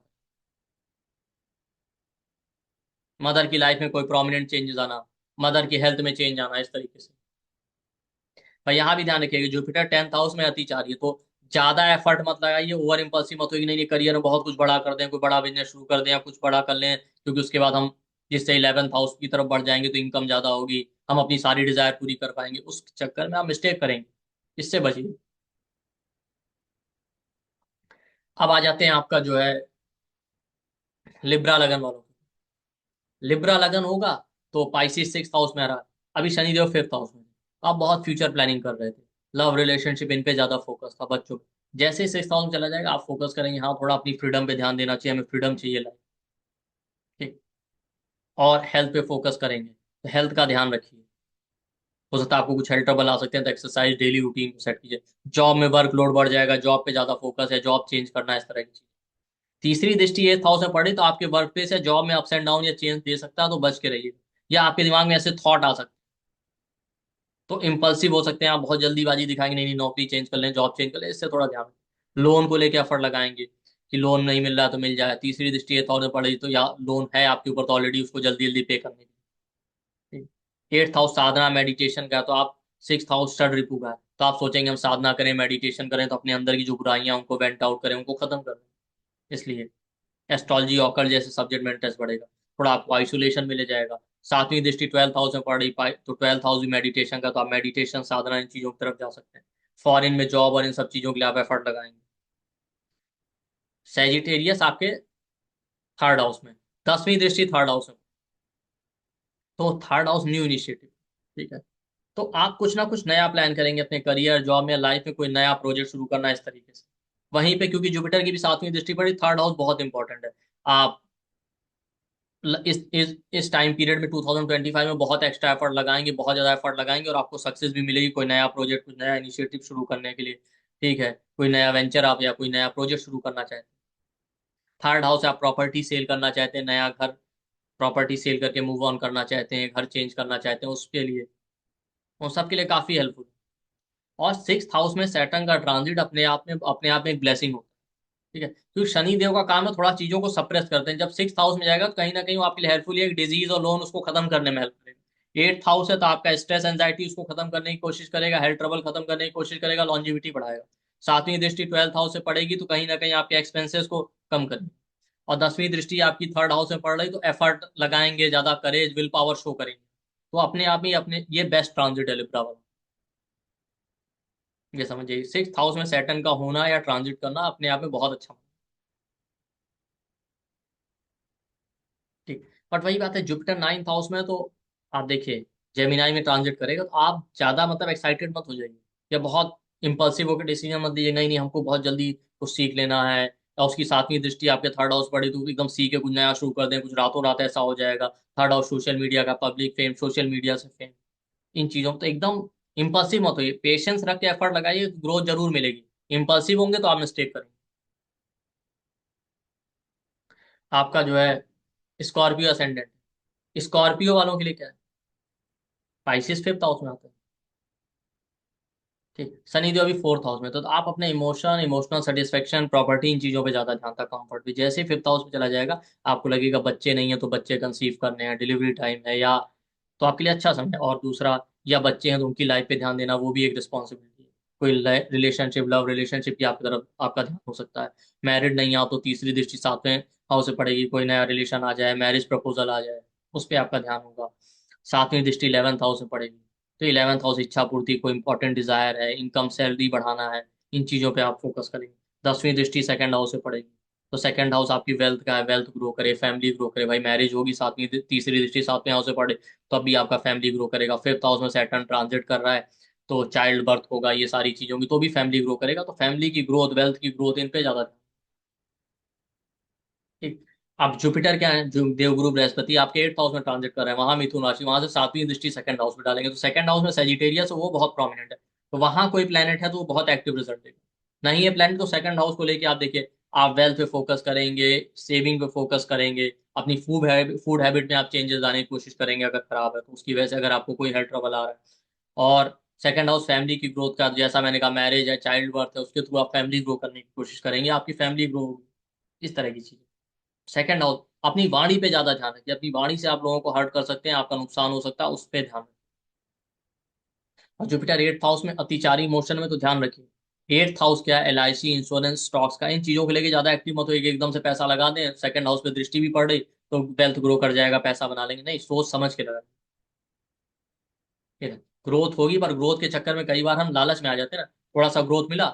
मदर की लाइफ में कोई प्रोमिनेंट चेंजेस आना, मदर की हेल्थ में चेंज आना, इस तरीके से। पर यहाँ भी ध्यान रखिएगा, जुपिटर 10th हाउस में अति चाह रही है, तो ज्यादा एफर्ट मत लगाइए, ओवर इम्पल्सिव मत होइए, नहीं नहीं करियर में बहुत कुछ बड़ा कर दें, कोई बड़ा बिजनेस शुरू कर दें या कुछ बड़ा कर लें, क्योंकि उसके बाद हम जिससे 11th हाउस की तरफ बढ़ जाएंगे तो इनकम ज्यादा होगी, हम अपनी सारी डिजायर पूरी कर पाएंगे, उस चक्कर में आप मिस्टेक करेंगे, इससे बचिए। अब आ जाते हैं आपका जो है लिब्रा लगन वालों को। लिब्रा लगन होगा तो पाइसिस 6th हाउस में आ रहा है, अभी शनिदेव 5th हाउस में। आप बहुत फ्यूचर प्लानिंग कर रहे थे, लव रिलेशनशिप इन पे ज्यादा फोकस था बच्चों पे। जैसे 6th हाउस में चला जाएगा आप फोकस करेंगे, हाँ थोड़ा अपनी फ्रीडम पे ध्यान देना चाहिए, हमें फ्रीडम चाहिए लाइफ। ठीक। और हेल्थ पे फोकस करेंगे, तो हेल्थ का ध्यान रखिए। हो सकता है आपको कुछ हेल्थ ट्रबल आ सकते हैं, तो एक्सरसाइज डेली रूटीन को सेट कीजिए। जॉब में वर्कलोड बढ़ जाएगा, जॉब पे ज्यादा फोकस है, जॉब चेंज करना है, इस तरह की चीज। तीसरी दृष्टि 8th हाउस में पड़ी तो आपके वर्क प्लेस या जॉब में अप्स एंड डाउन या चेंज दे सकता है, तो बच के रहिए। या आपके दिमाग में ऐसे थॉट आ सकते हैं, तो इम्पल्सिव हो सकते हैं, आप बहुत जल्दीबाजी दिखाएंगे, नहीं नहीं नौकरी चेंज कर लें, जॉब चेंज कर लें, इससे थोड़ा ध्यान रखें। लोन को लेकर एफर्ट लगाएंगे कि लोन नहीं मिल रहा तो मिल जाए, तीसरी दृष्टि 8th हाउस में पड़ी तो या लोन है आपके ऊपर तो ऑलरेडी उसको जल्दी जल्दी पे करने की। 8th हाउस साधना मेडिटेशन का है, तो आप 6th हाउस षड रिपु का है, तो आप सोचेंगे हम साधना करें, मेडिटेशन करें, तो अपने अंदर की जो बुराइयां उनको वेंट आउट करें, उनको खत्म करें। इसलिए एस्ट्रोलॉजी ऑकल जैसे सब्जेक्ट में इंटरेस्ट बढ़ेगा, थोड़ा आपको आइसोलेशन में ले जाएगा। सातवीं दृष्टि 12th हाउस में पड़ रही पाई तो 12th हाउस भी मेडिटेशन का, तो आप मेडिटेशन साधना इन चीजों की तरफ जा सकते हैं। फॉरेन में जॉब और इन सब चीजों के लिए आप एफर्ट लगाएंगे। सेजिटेरियस आपके 3rd हाउस में, 10वीं दृष्टि 3rd हाउस में, तो 3rd हाउस न्यू इनिशिएटिव। ठीक है, तो आप कुछ ना कुछ नया प्लान करेंगे अपने करियर, जॉब में, लाइफ में कोई नया प्रोजेक्ट शुरू करना है, इस तरीके से। वहीं पे क्योंकि जुपिटर की भी 7वीं दृष्टि पड़ी, 3rd हाउस बहुत इंपॉर्टेंट है। आप इस टाइम पीरियड में 2025 में बहुत एक्स्ट्रा एफर्ट लगाएंगे, बहुत ज्यादा एफर्ट लगाएंगे, और आपको सक्सेस भी मिलेगी कोई नया प्रोजेक्ट, कुछ नया इनिशिएटिव शुरू करने के लिए। ठीक है, कोई नया वेंचर आप या कोई नया प्रोजेक्ट शुरू करना चाहते हैं। 3rd हाउस आप प्रॉपर्टी सेल करना चाहते हैं, नया घर, प्रॉपर्टी सेल करके मूव ऑन करना चाहते हैं, घर चेंज करना चाहते हैं, उसके लिए, उन सब के लिए काफी हेल्पफुल। और 6th हाउस में सैटर्न का ट्रांजिट अपने आप में एक ब्लेसिंग होता है। ठीक है, क्योंकि शनि देव का काम है थोड़ा चीजों को सप्रेस करते हैं, जब 6th हाउस में जाएगा तो कहीं ना कहीं वो आपके लिए हेल्पफुल है, डिजीज और लोन उसको खत्म करने में हेल्प करेगा। 8th हाउस है तो आपका स्ट्रेस एंजाइटी उसको खत्म करने की कोशिश करेगा, हेल्थ ट्रबल खत्म करने की कोशिश करेगा, लॉन्जिविटी बढ़ाएगा। सातवीं दृष्टि 12th हाउस से पड़ेगी तो कहीं ना कहीं आपके एक्सपेंसेस को कम करेगी। और 10वीं दृष्टि आपकी 3rd हाउस में पड़ रही तो एफर्ट लगाएंगे, ज्यादा करेज, विल पावर शो करेंगे, तो अपने आप ही अपने ये बेस्ट ट्रांजिट है लिब्रा वाला। ये समझिए 6th हाउस में सैटर्न का होना या ट्रांजिट करना अपने आप में बहुत अच्छा। ठीक, बट वही बात है, जुपिटर 9th हाउस में, तो आप देखिए जेमिनाई में ट्रांजिट करेगा, तो आप ज्यादा मतलब एक्साइटेड मत हो जाइए, या बहुत इंपल्सिव होकर डिसीजन मत दीजिए, नहीं नहीं हमको बहुत जल्दी कुछ सीख लेना है, या उसकी 7वीं दृष्टि आपके 3rd हाउस पड़ी तो एकदम सीख के कुछ नया शुरू कर दें, कुछ रातों रात ऐसा हो जाएगा। 3rd हाउस सोशल मीडिया का, पब्लिक फेम, सोशल मीडिया से फेम, इन चीजों में तो एकदम इंपल्सिव मत होइए, पेशेंस रख के एफर्ट लगाइए, ग्रोथ जरूर मिलेगी। इंपल्सिव होंगे तो आप मिस्टेक करेंगे। आपका जो है स्कॉर्पियो असेंडेंट, स्कॉर्पियो वालों के लिए क्या है, पाइसेस 5th हाउस में आता है। ठीक, शनि देव अभी 4th हाउस में, तो आप अपने इमोशन, इमोशनल सेटिस्फेक्शन, प्रॉपर्टी, इन चीजों पे ज्यादा ध्यान था, कंफर्ट भी। जैसे ही 5th हाउस में चला जाएगा आपको लगेगा बच्चे नहीं है तो बच्चे कंसीव करने हैं, डिलीवरी टाइम है, या तो आपके लिए अच्छा समय है। और दूसरा, या बच्चे हैं तो उनकी लाइफ पे ध्यान देना, वो भी एक रिस्पॉन्सिबिलिटी है। कोई रिलेशनशिप, लव रिलेशनशिप की आपकी तरफ आपका ध्यान हो सकता है। मैरिड नहीं हो तो तीसरी दृष्टि 7वें हाउस से पड़ेगी, कोई नया रिलेशन आ जाए, मैरिज प्रपोजल आ जाए, उस पर आपका ध्यान होगा। 7वीं दृष्टि 11th हाउस में पड़ेगी, तो 11th हाउस इच्छा पूर्ति, कोई इंपॉर्टेंट डिजायर है, इनकम, सैलरी बढ़ाना है, इन चीजों पे आप फोकस करेंगे। 10वीं दृष्टि 2nd हाउस से पड़ेगी, तो 2nd हाउस आपकी वेल्थ का है, वेल्थ ग्रो करे, फैमिली ग्रो करे, भाई मैरिज होगी, तीसरी दृष्टि 7वें हाउस से पड़े तो अभी आपका फैमिली ग्रो करेगा। 5th हाउस में सैटर्न ट्रांजिट कर रहा है, तो चाइल्ड बर्थ होगा, ये सारी चीजों की, तो भी फैमिली ग्रो करेगा, तो फैमिली की ग्रोथ, वेल्थ की ग्रोथ, इन पे ज्यादा ठीक। अब जुपिटर क्या है, जो देवगुरु बृहस्पति आपके 8th हाउस में ट्रांजिट कर रहे हैं, वहां मिथुन राशि, वहां से 7वीं दृष्टि 2nd हाउस में डालेंगे, तो 2nd हाउस में सेजिटेरियस है, वो बहुत प्रोमिनेंट है, तो वहां कोई प्लेनेट है तो वो बहुत एक्टिव रिजल्ट देगा। नहीं है प्लेनेट तो 2nd हाउस को लेके आप देखिए, आप वेल्थ पे फोकस करेंगे, सेविंग पे फोकस करेंगे, अपनी फूड हैबिट में आप चेंजेस लाने की कोशिश करेंगे, अगर खराब है तो उसकी वजह से अगर आपको कोई हेल्थ ट्रबल आ रहा है। और सेकंड हाउस फैमिली की ग्रोथ का, जैसा मैंने कहा मैरिज है, चाइल्ड बर्थ है, उसके थ्रू आप फैमिली ग्रो करने की कोशिश करेंगे, आपकी फैमिली ग्रो होगी, इस तरह की चीजें। सेकंड हाउस, अपनी वाणी पे ज्यादा ध्यान रखिए, अपनी वाणी से आप लोगों को हर्ट कर सकते हैं, आपका नुकसान हो सकता है, उस पर ध्यान रखिए। और जुपिटर एट्थ हाउस में अतिचारी मोशन में, तो ध्यान रखिए। एट्थ हाउस क्या है, LIC, इंश्योरेंस, स्टॉक्स का, इन चीजों को लेके ज्यादा एक्टिव मत होइए कि एकदम से पैसा लगा दें, सेकंड हाउस पे दृष्टि भी पड़ रही तो वेल्थ ग्रो कर जाएगा, पैसा बना लेंगे, नहीं, सोच समझ के लगा। ठीक है, ग्रोथ होगी, पर ग्रोथ के चक्कर में कई बार हम लालच में आ जाते हैं ना, थोड़ा सा ग्रोथ मिला,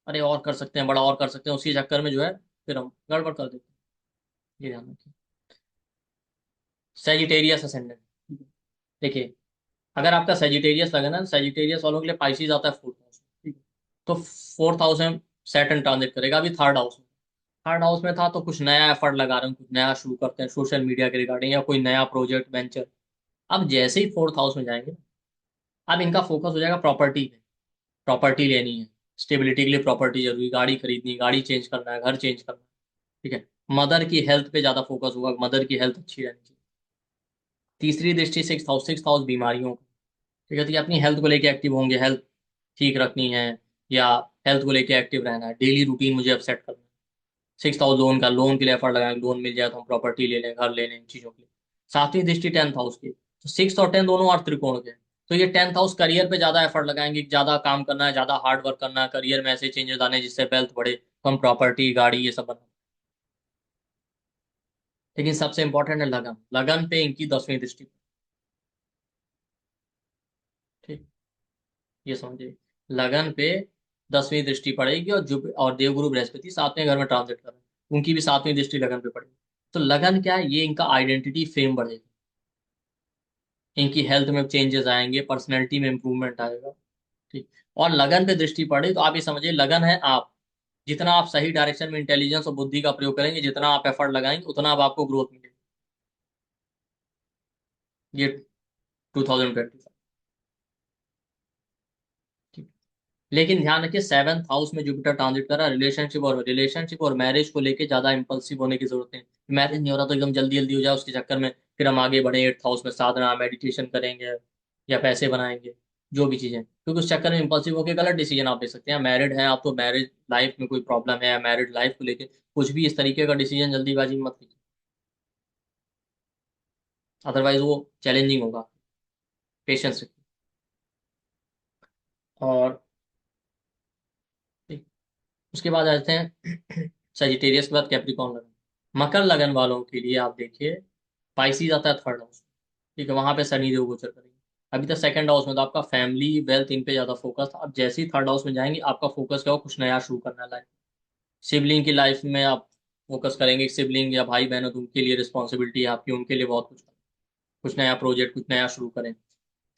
अरे और कर सकते हैं, बड़ा और कर सकते हैं, उसी चक्कर में जो है फिर हम गड़बड़ कर देते हैं, ये ध्यान रखिए। सेजिटेरियस असेंडेंट, देखिए, अगर आपका सेजिटेरियस लगे ना, सेजिटेरियस वालों के लिए पाइसिस आता है फोर्थ हाउस में, ठीक है, तो फोर्थ हाउस में सैटर्न ट्रांजिट करेगा, अभी थर्ड हाउस में। थर्ड हाउस में था तो कुछ नया एफर्ट लगा रहे हैं, कुछ नया शुरू करते हैं सोशल मीडिया के रिगार्डिंग, या कोई नया प्रोजेक्ट वेंचर। अब जैसे ही फोर्थ हाउस में जाएंगे, अब इनका फोकस हो जाएगा प्रॉपर्टी पे, प्रॉपर्टी लेनी है, स्टेबिलिटी के लिए प्रॉपर्टी जरूरी, गाड़ी खरीदनी, गाड़ी चेंज करना है, घर चेंज करना है, ठीक है। मदर की हेल्थ पे ज्यादा फोकस होगा, मदर की हेल्थ अच्छी रहनी चाहिए। तीसरी दृष्टि सिक्स हाउस, सिक्स हाउस बीमारियों का, ठीक है, तो ये अपनी हेल्थ को लेके एक्टिव होंगे, हेल्थ ठीक रखनी है, या हेल्थ को लेके एक्टिव रहना है, डेली रूटीन मुझे अब सेट करना है। सिक्स हाउस लोन का, लोन के लिए एफर्ट लगाएंगे, लोन मिल जाए तो हम प्रॉपर्टी ले लें, घर ले लें, इन चीजों के लिए। सातवीं दृष्टि टेंथ हाउस की, तो सिक्स और टेंथ दोनों और त्रिकोण के हैं। तो ये टेंथ हाउस करियर पे ज्यादा एफर्ट लगाएंगे, ज्यादा काम करना है, ज्यादा हार्ड वर्क करना है, करियर में ऐसे चेंजेस आने जिससे वेल्थ बढ़े, तो हम प्रॉपर्टी, गाड़ी, ये सब बना। लेकिन सबसे इंपॉर्टेंट है लगन, लगन पे इनकी 10वीं दृष्टि, ठीक, ये समझिए, लगन पे 10वीं दृष्टि पड़ेगी, और जुप और देवगुरु बृहस्पति 7वें घर में ट्रांजिट कर रहे हैं, उनकी भी 7वीं दृष्टि लगन पे पड़ेगी। तो लगन क्या है, ये इनका आइडेंटिटी फेम बढ़ेगा, इनकी हेल्थ में चेंजेस आएंगे, पर्सनैलिटी में इंप्रूवमेंट आएगा, ठीक। और लगन पे दृष्टि पड़े तो आप ये समझिए, लगन है आप, जितना आप सही डायरेक्शन में इंटेलिजेंस और बुद्धि का प्रयोग करेंगे, जितना आप एफर्ट लगाएंगे, उतना अब आपको ग्रोथ मिलेगी। ये 2025, ठीक। लेकिन ध्यान रखिए, सेवंथ हाउस में जुपिटर ट्रांजिट कर रहा है, रिलेशनशिप और मैरिज को लेके ज्यादा इंपल्सिव होने की जरूरत है। मैरिज नहीं हो रहा तो एकदम जल्दी जल्दी हो जाए, उसके चक्कर में फिर हम आगे बढ़े एट्थ हाउस में, साधना, मेडिटेशन करेंगे, या पैसे बनाएंगे, जो भी चीजें, क्योंकि उस चक्कर में इंपल्सिव होकर गलत डिसीजन आप ले सकते हैं। मैरिड हैं आप, तो मैरिज लाइफ में कोई प्रॉब्लम है, मैरिड लाइफ को लेके कुछ भी इस तरीके का डिसीजन जल्दीबाजी में मत लीजिए, अदरवाइज वो चैलेंजिंग होगा। पेशेंस रखिए। और ठीक, उसके बाद आ जाते हैं सजिटेरियस के बाद कैप्रिकॉर्न लगन। मकर लगन वालों के लिए आप देखिए, पाइसिस आता है थर्ड हाउस, ठीक है, वहां पे शनि देव गोचर करेंगे। अभी तक सेकंड हाउस में तो आपका फैमिली, वेल्थ, इन पे ज्यादा फोकस था, अब जैसे ही थर्ड हाउस में जाएंगे, आपका फोकस क्या हो, कुछ नया शुरू करना है लाइफ, सिबलिंग की लाइफ में आप फोकस करेंगे, सिबलिंग या भाई बहन हो तो उनके लिए रिस्पॉन्सिबिलिटी है आपकी, उनके लिए बहुत कुछ, कुछ नया प्रोजेक्ट, कुछ नया शुरू करें।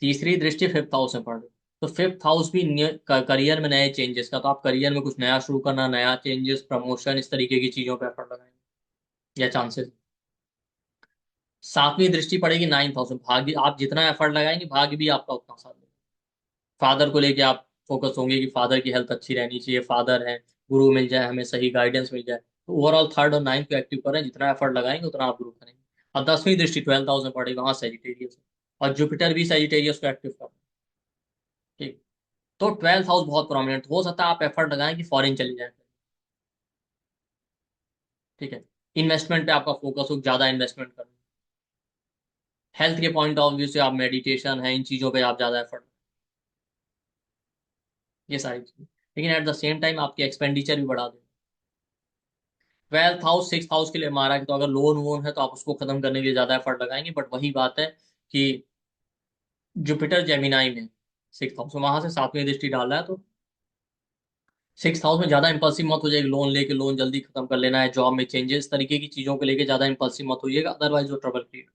तीसरी दृष्टि फिफ्थ हाउस में पड़ रही, तो फिफ्थ हाउस भी करियर में नए चेंजेस का, तो आप करियर में कुछ नया शुरू करना, नया चेंजेस, प्रमोशन, इस तरीके की चीजों पर एफर्ट लगाएंगे, या चांसेस। सातवीं दृष्टि पड़ेगी नाइन्थ हाउस में, भाग्य, आप जितना एफर्ट लगाएंगे भाग्य भी आपका उतना साथ देगा। फादर को लेके आप फोकस होंगे कि फादर की हेल्थ अच्छी रहनी चाहिए, फादर है, गुरु मिल जाए, हमें सही गाइडेंस मिल जाए, तो ओवरऑल थर्ड और नाइन्थ को एक्टिव करें, जितना एफर्ट लगाएंगे उतना आप ग्रो करेंगे। और 10वीं दृष्टि ट्वेल्थ हाउस में पड़ेगी, वहां सेजिटेरियस है, और जुपिटर भी सेजिटेरियस को एक्टिव कर, ठीक। तो ट्वेल्थ हाउस बहुत प्रोमिनेंट हो सकता है, आप एफर्ट लगाएं कि फॉरेन चले जाए, ठीक है। इन्वेस्टमेंट पे आपका फोकस हो, ज्यादा इन्वेस्टमेंट करना, हेल्थ के पॉइंट ऑफ व्यू से आप मेडिटेशन है, इन चीजों पे आप ज्यादा एफर्ट, ये सारी चीजें। लेकिन एट द सेम टाइम आपकी एक्सपेंडिचर भी बढ़ा दे। ट्वेल्थ हाउस सिक्स हाउस के लिए मारा है, तो अगर लोन वोन है तो आप उसको खत्म करने के लिए ज्यादा एफर्ट लगाएंगे, बट वही बात है कि जुपिटर जेमिनाई में सिक्स हाउस में, वहां से 7वीं दृष्टि डाल रहा है, तो सिक्स हाउस में ज्यादा इंपल्सिव मत हो जाएगी, लोन लेके लोन जल्दी खत्म कर लेना है, जॉब में चेंजेस, तरीके की चीजों को लेके ज्यादा इंपल्सिव मत होइएगा, अदरवाइज वो ट्रबल क्रिएट।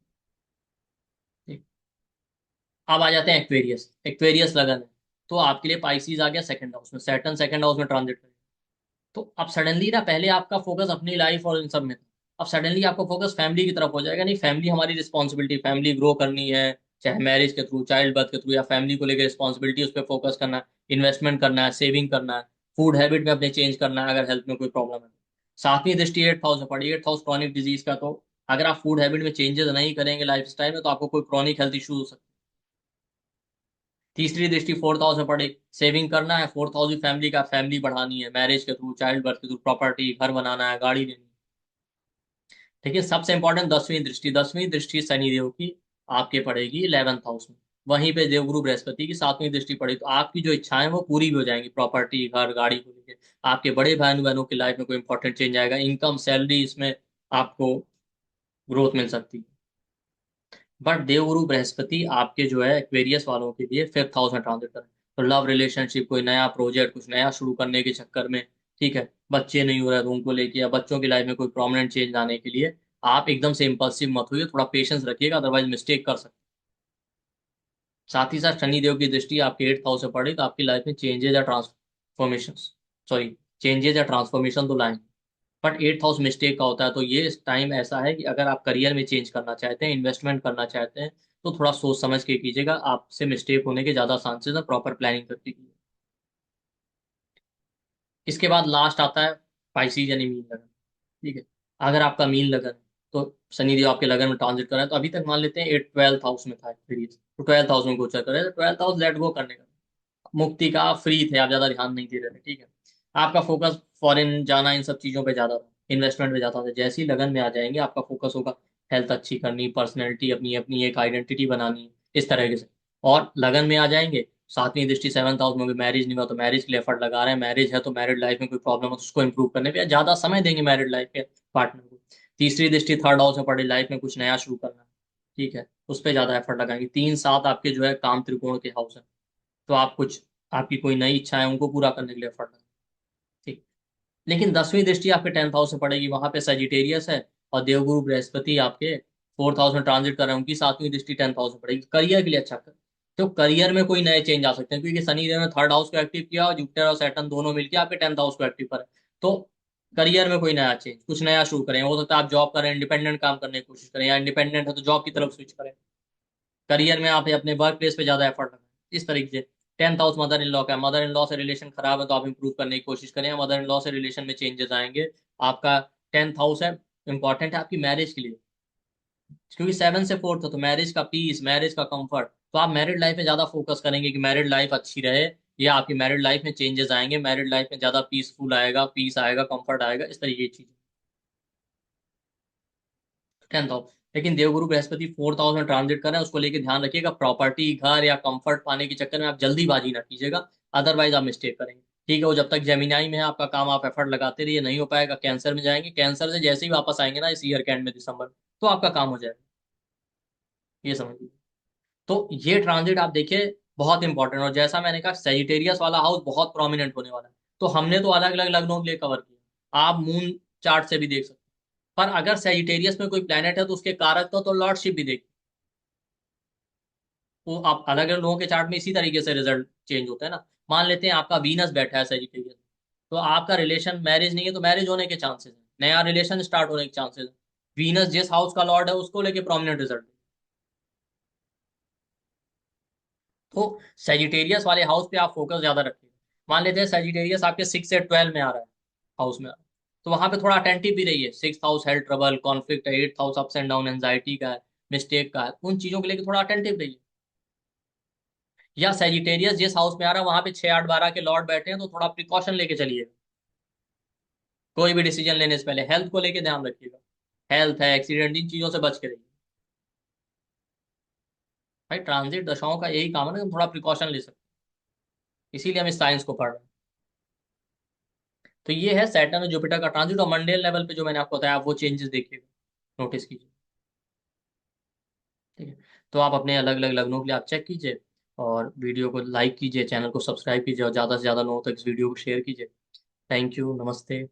अब आ जाते हैं एक्वेरियस, एक्वेरियस लगन है, तो आपके लिए पाइसिस आ गया सेकंड हाउस में, सैटर्न सेकंड हाउस में ट्रांजिट करेगा। तो अब सडनली ना, पहले आपका फोकस अपनी लाइफ और इन सब में था, अब सडनली आपका फोकस फैमिली की तरफ हो जाएगा, नहीं, फैमिली हमारी रिस्पॉन्सिबिलिटी, फैमिली ग्रो करनी है, चाहे मैरिज के थ्रू, चाइल्ड बर्थ के थ्रू, या फैमिली को लेकर रिस्पॉन्सिबिलिटी, उस पर फोकस करना है, इन्वेस्टमेंट करना है, सेविंग करना है, फूड हैबिट में अपने चेंज करना है, अगर हेल्थ में कोई प्रॉब्लम है। 7वीं दृष्टि एट हाउस में पड़ी, एट हाउस क्रॉनिक डिजीज का, तो अगर आप फूड हैबिट में चेंजेस नहीं करेंगे लाइफ स्टाइल में, तो आपको कोई क्रॉनिक हेल्थ इशू हो सकता है। तीसरी दृष्टि 4th हाउस में पड़े, सेविंग करना है। 4th हाउस भी फैमिली का, फैमिली बढ़ानी है मैरिज के थ्रू, चाइल्ड बर्थ के थ्रू, प्रॉपर्टी, घर बनाना है, गाड़ी लेनी है। ठीक है, सबसे इंपॉर्टेंट 10वीं दृष्टि, 10वीं दृष्टि शनिदेव की आपके पड़ेगी 11th हाउस में। वहीं पे देवगुरु बृहस्पति की 7वीं दृष्टि पड़ेगी, तो आपकी जो इच्छाएं वो पूरी भी हो जाएंगी, प्रॉपर्टी, घर, गाड़ी को लेकर। आपके बड़े भाई बहनों की लाइफ में कोई इंपॉर्टेंट चेंज आएगा, इनकम, सैलरी, इसमें आपको ग्रोथ मिल सकती है। बट देवगुरु बृहस्पति आपके जो है एक्वेरियस वालों के लिए 5th हाउस में ट्रांजिट कर रहे हैं। तो लव रिलेशनशिप, कोई नया प्रोजेक्ट, कुछ नया शुरू करने के चक्कर में, ठीक है, बच्चे नहीं हो रहे तो उनको लेके, या बच्चों की लाइफ में कोई प्रोमिनेंट चेंज लाने के लिए आप एकदम से इम्पल्सिव मत होइए, थोड़ा पेशेंस रखिएगा, अदरवाइज मिस्टेक कर सकते हैं। साथ ही साथ शनिदेव की दृष्टि आपके 8th हाउस से पड़ी, तो आपकी लाइफ में चेंजेस या ट्रांसफॉर्मेशन, सॉरी, चेंजेस या ट्रांसफॉर्मेशन तो लाएंगे। बट 8th हाउस मिस्टेक का होता है, तो ये टाइम ऐसा है कि अगर आप करियर में चेंज करना चाहते हैं, इन्वेस्टमेंट करना चाहते हैं, तो थोड़ा सोच समझ के कीजिएगा, आपसे मिस्टेक होने के ज्यादा चांसेस है, प्रॉपर प्लानिंग करके कीजिए। इसके बाद लास्ट आता है पाइसेज यानी मीन लगन। ठीक है, अगर आपका मीन लगन है, तो शनिदेव आपके लगन में ट्रांजिट कर रहा है, तो अभी तक मान लेते हैं 12th हाउस में था पीरियड, तो 12th हाउस में गोचर कर रहे हैं, 12th हाउस लेट गो करने का, मुक्ति का, आप फ्री थे, आप ज्यादा ध्यान नहीं दे रहे थे। ठीक है, आपका फोकस फॉरेन जाना, इन सब चीजों पे ज्यादा था, इन्वेस्टमेंट पे ज्यादा था। जैसे ही लगन में आ जाएंगे, आपका फोकस होगा हेल्थ अच्छी करनी, पर्सनैलिटी अपनी, अपनी एक आइडेंटिटी बनानी, इस तरीके से। और लगन में आ जाएंगे, 7वीं दृष्टि 7th हाउस में भी, मैरिज नहीं हुआ तो मैरिज के लिए एफर्ट लगा रहे हैं, मैरिज है तो मैरिड लाइफ में कोई प्रॉब्लम हो तो उसको इंप्रूव करने पे ज्यादा समय देंगे मैरिड लाइफ के पार्टनर को। तीसरी दृष्टि 3rd हाउस में पड़ी, लाइफ में कुछ नया शुरू करना है, ठीक है, उस पर ज्यादा एफर्ट लगाएंगे। 3 7 आपके जो है काम त्रिकोण के हाउस है, तो आप कुछ, आपकी कोई नई इच्छा है उनको पूरा करने के लिए एफर्ट लगाएंगे। ठीक, लेकिन 10वीं दृष्टि आपके 10th हाउस से पड़ेगी, वहां पे सजिटेरियस है, और देवगुरु बृहस्पति आपके 4th हाउस में ट्रांजिट कर रहे हैं, उनकी 7वीं दृष्टि 10th हाउस में पड़ेगी, करियर के लिए अच्छा कर। तो करियर में कोई नए चेंज आ सकते हैं, क्योंकि शनि देव ने 3rd हाउस को एक्टिव किया, और जुपिटर और सैटर्न दोनों मिलकर आपके 10th हाउस को एक्टिव करें। तो करियर में कोई नया चेंज, कुछ नया शुरू करें, हो सकता है आप जॉब करें, इंडिपेंडेंट काम करने की कोशिश करें, या इंडिपेंडेंट है तो जॉब की तरफ स्विच करें। करियर में आप अपने वर्क प्लेस पे ज्यादा एफर्ट लगाएं, इस तरीके से। 10th house mother in law का है, मदर इन लॉ से रिलेशन खराब है तो आप इंप्रूव करने की कोशिश करें, मदर इन लॉ से रिलेशन में चेंजेस आएंगे। आपका 10th हाउस है, इंपॉर्टेंट है आपकी मैरिज के लिए, क्योंकि 7 से 4th है, तो मैरिज का पीस, मैरिज का कंफर्ट, तो आप मैरिड लाइफ में ज्यादा फोकस करेंगे कि मैरिड लाइफ अच्छी रहे, या आपकी मैरिड लाइफ में चेंजेस आएंगे, मैरिड लाइफ में ज्यादा पीसफुल आएगा, पीस आएगा, कंफर्ट आएगा, इस तरीके की चीज। 10th हाउस, लेकिन देवगुरु बृहस्पति 4th हाउस में ट्रांजिट कर रहे हैं, उसको लेके ध्यान रखिएगा, प्रॉपर्टी, घर या कंफर्ट पाने के चक्कर में आप जल्दीबाजी ना कीजिएगा, अदरवाइज आप मिस्टेक करेंगे। ठीक है, वो जब तक जेमिनाई में है आपका काम, आप एफर्ट लगाते रहिए, नहीं हो पाएगा, कैंसर में जाएंगे, कैंसर से जैसे ही वापस आएंगे ना इस ईयर के एंड में, दिसंबर, तो आपका काम हो जाएगा, ये समझिए। तो ये ट्रांजिट आप देखिए बहुत इंपॉर्टेंट, और जैसा मैंने कहा सेजिटेरियस वाला हाउस बहुत प्रोमिनेंट होने वाला है। तो हमने तो अलग अलग लग्नों के लिए कवर किया, आप मून चार्ट से भी देख सकते हैं, पर अगर सेजिटेरियस में कोई प्लेनेट है तो उसके कारक तो लॉर्डशिप भी देखिए। वो आप अलग अलग लोगों के चार्ट में इसी तरीके से रिजल्ट चेंज होता है ना। मान लेते हैं आपका वीनस बैठा है सेजिटेरियस, तो आपका रिलेशन, मैरिज नहीं है तो मैरिज होने के चांसेस है, नया रिलेशन स्टार्ट होने के चांसेस है। वीनस जिस हाउस का लॉर्ड है उसको लेके प्रोमिनेंट रिजल्ट। तो सेजिटेरियस वाले हाउस पे आप फोकस ज्यादा रखिए। मान लेते हैं सेजिटेरियस आपके 6 से 12 में आ रहा है, हाउस में आ रहा है, तो वहां पे थोड़ा अटेंटिव भी रहिए। 6th house health trouble, conflict है, 8th house ups and down, anxiety का है, मिस्टेक का है, उन चीजों के लेके थोड़ा अटेंटिव रहिए। या सेजिटेरियस जिस हाउस में आ रहा है वहां पे 6 8 12 के लॉर्ड बैठे हैं, तो थोड़ा प्रिकॉशन लेके चलिएगा, कोई भी डिसीजन लेने से पहले हेल्थ को लेके ध्यान रखिएगा, हेल्थ है, एक्सीडेंट, इन चीजों से बच के रहिए। भाई ट्रांजिट दशाओं का यही काम है ना, हम थोड़ा प्रिकॉशन ले सकते हैं, इसीलिए हम इस साइंस को पढ़ रहे हैं। तो ये है सैटर्न और जुपिटर का ट्रांजिट, और मंडेल लेवल पे जो मैंने आपको बताया, आप वो चेंजेस देखिएगा, नोटिस कीजिए। ठीक है, तो आप अपने अलग अलग लग्नों के लिए आप चेक कीजिए, और वीडियो को लाइक कीजिए, चैनल को सब्सक्राइब कीजिए, और ज़्यादा से ज़्यादा लोगों तक इस वीडियो को शेयर कीजिए। थैंक यू, नमस्ते।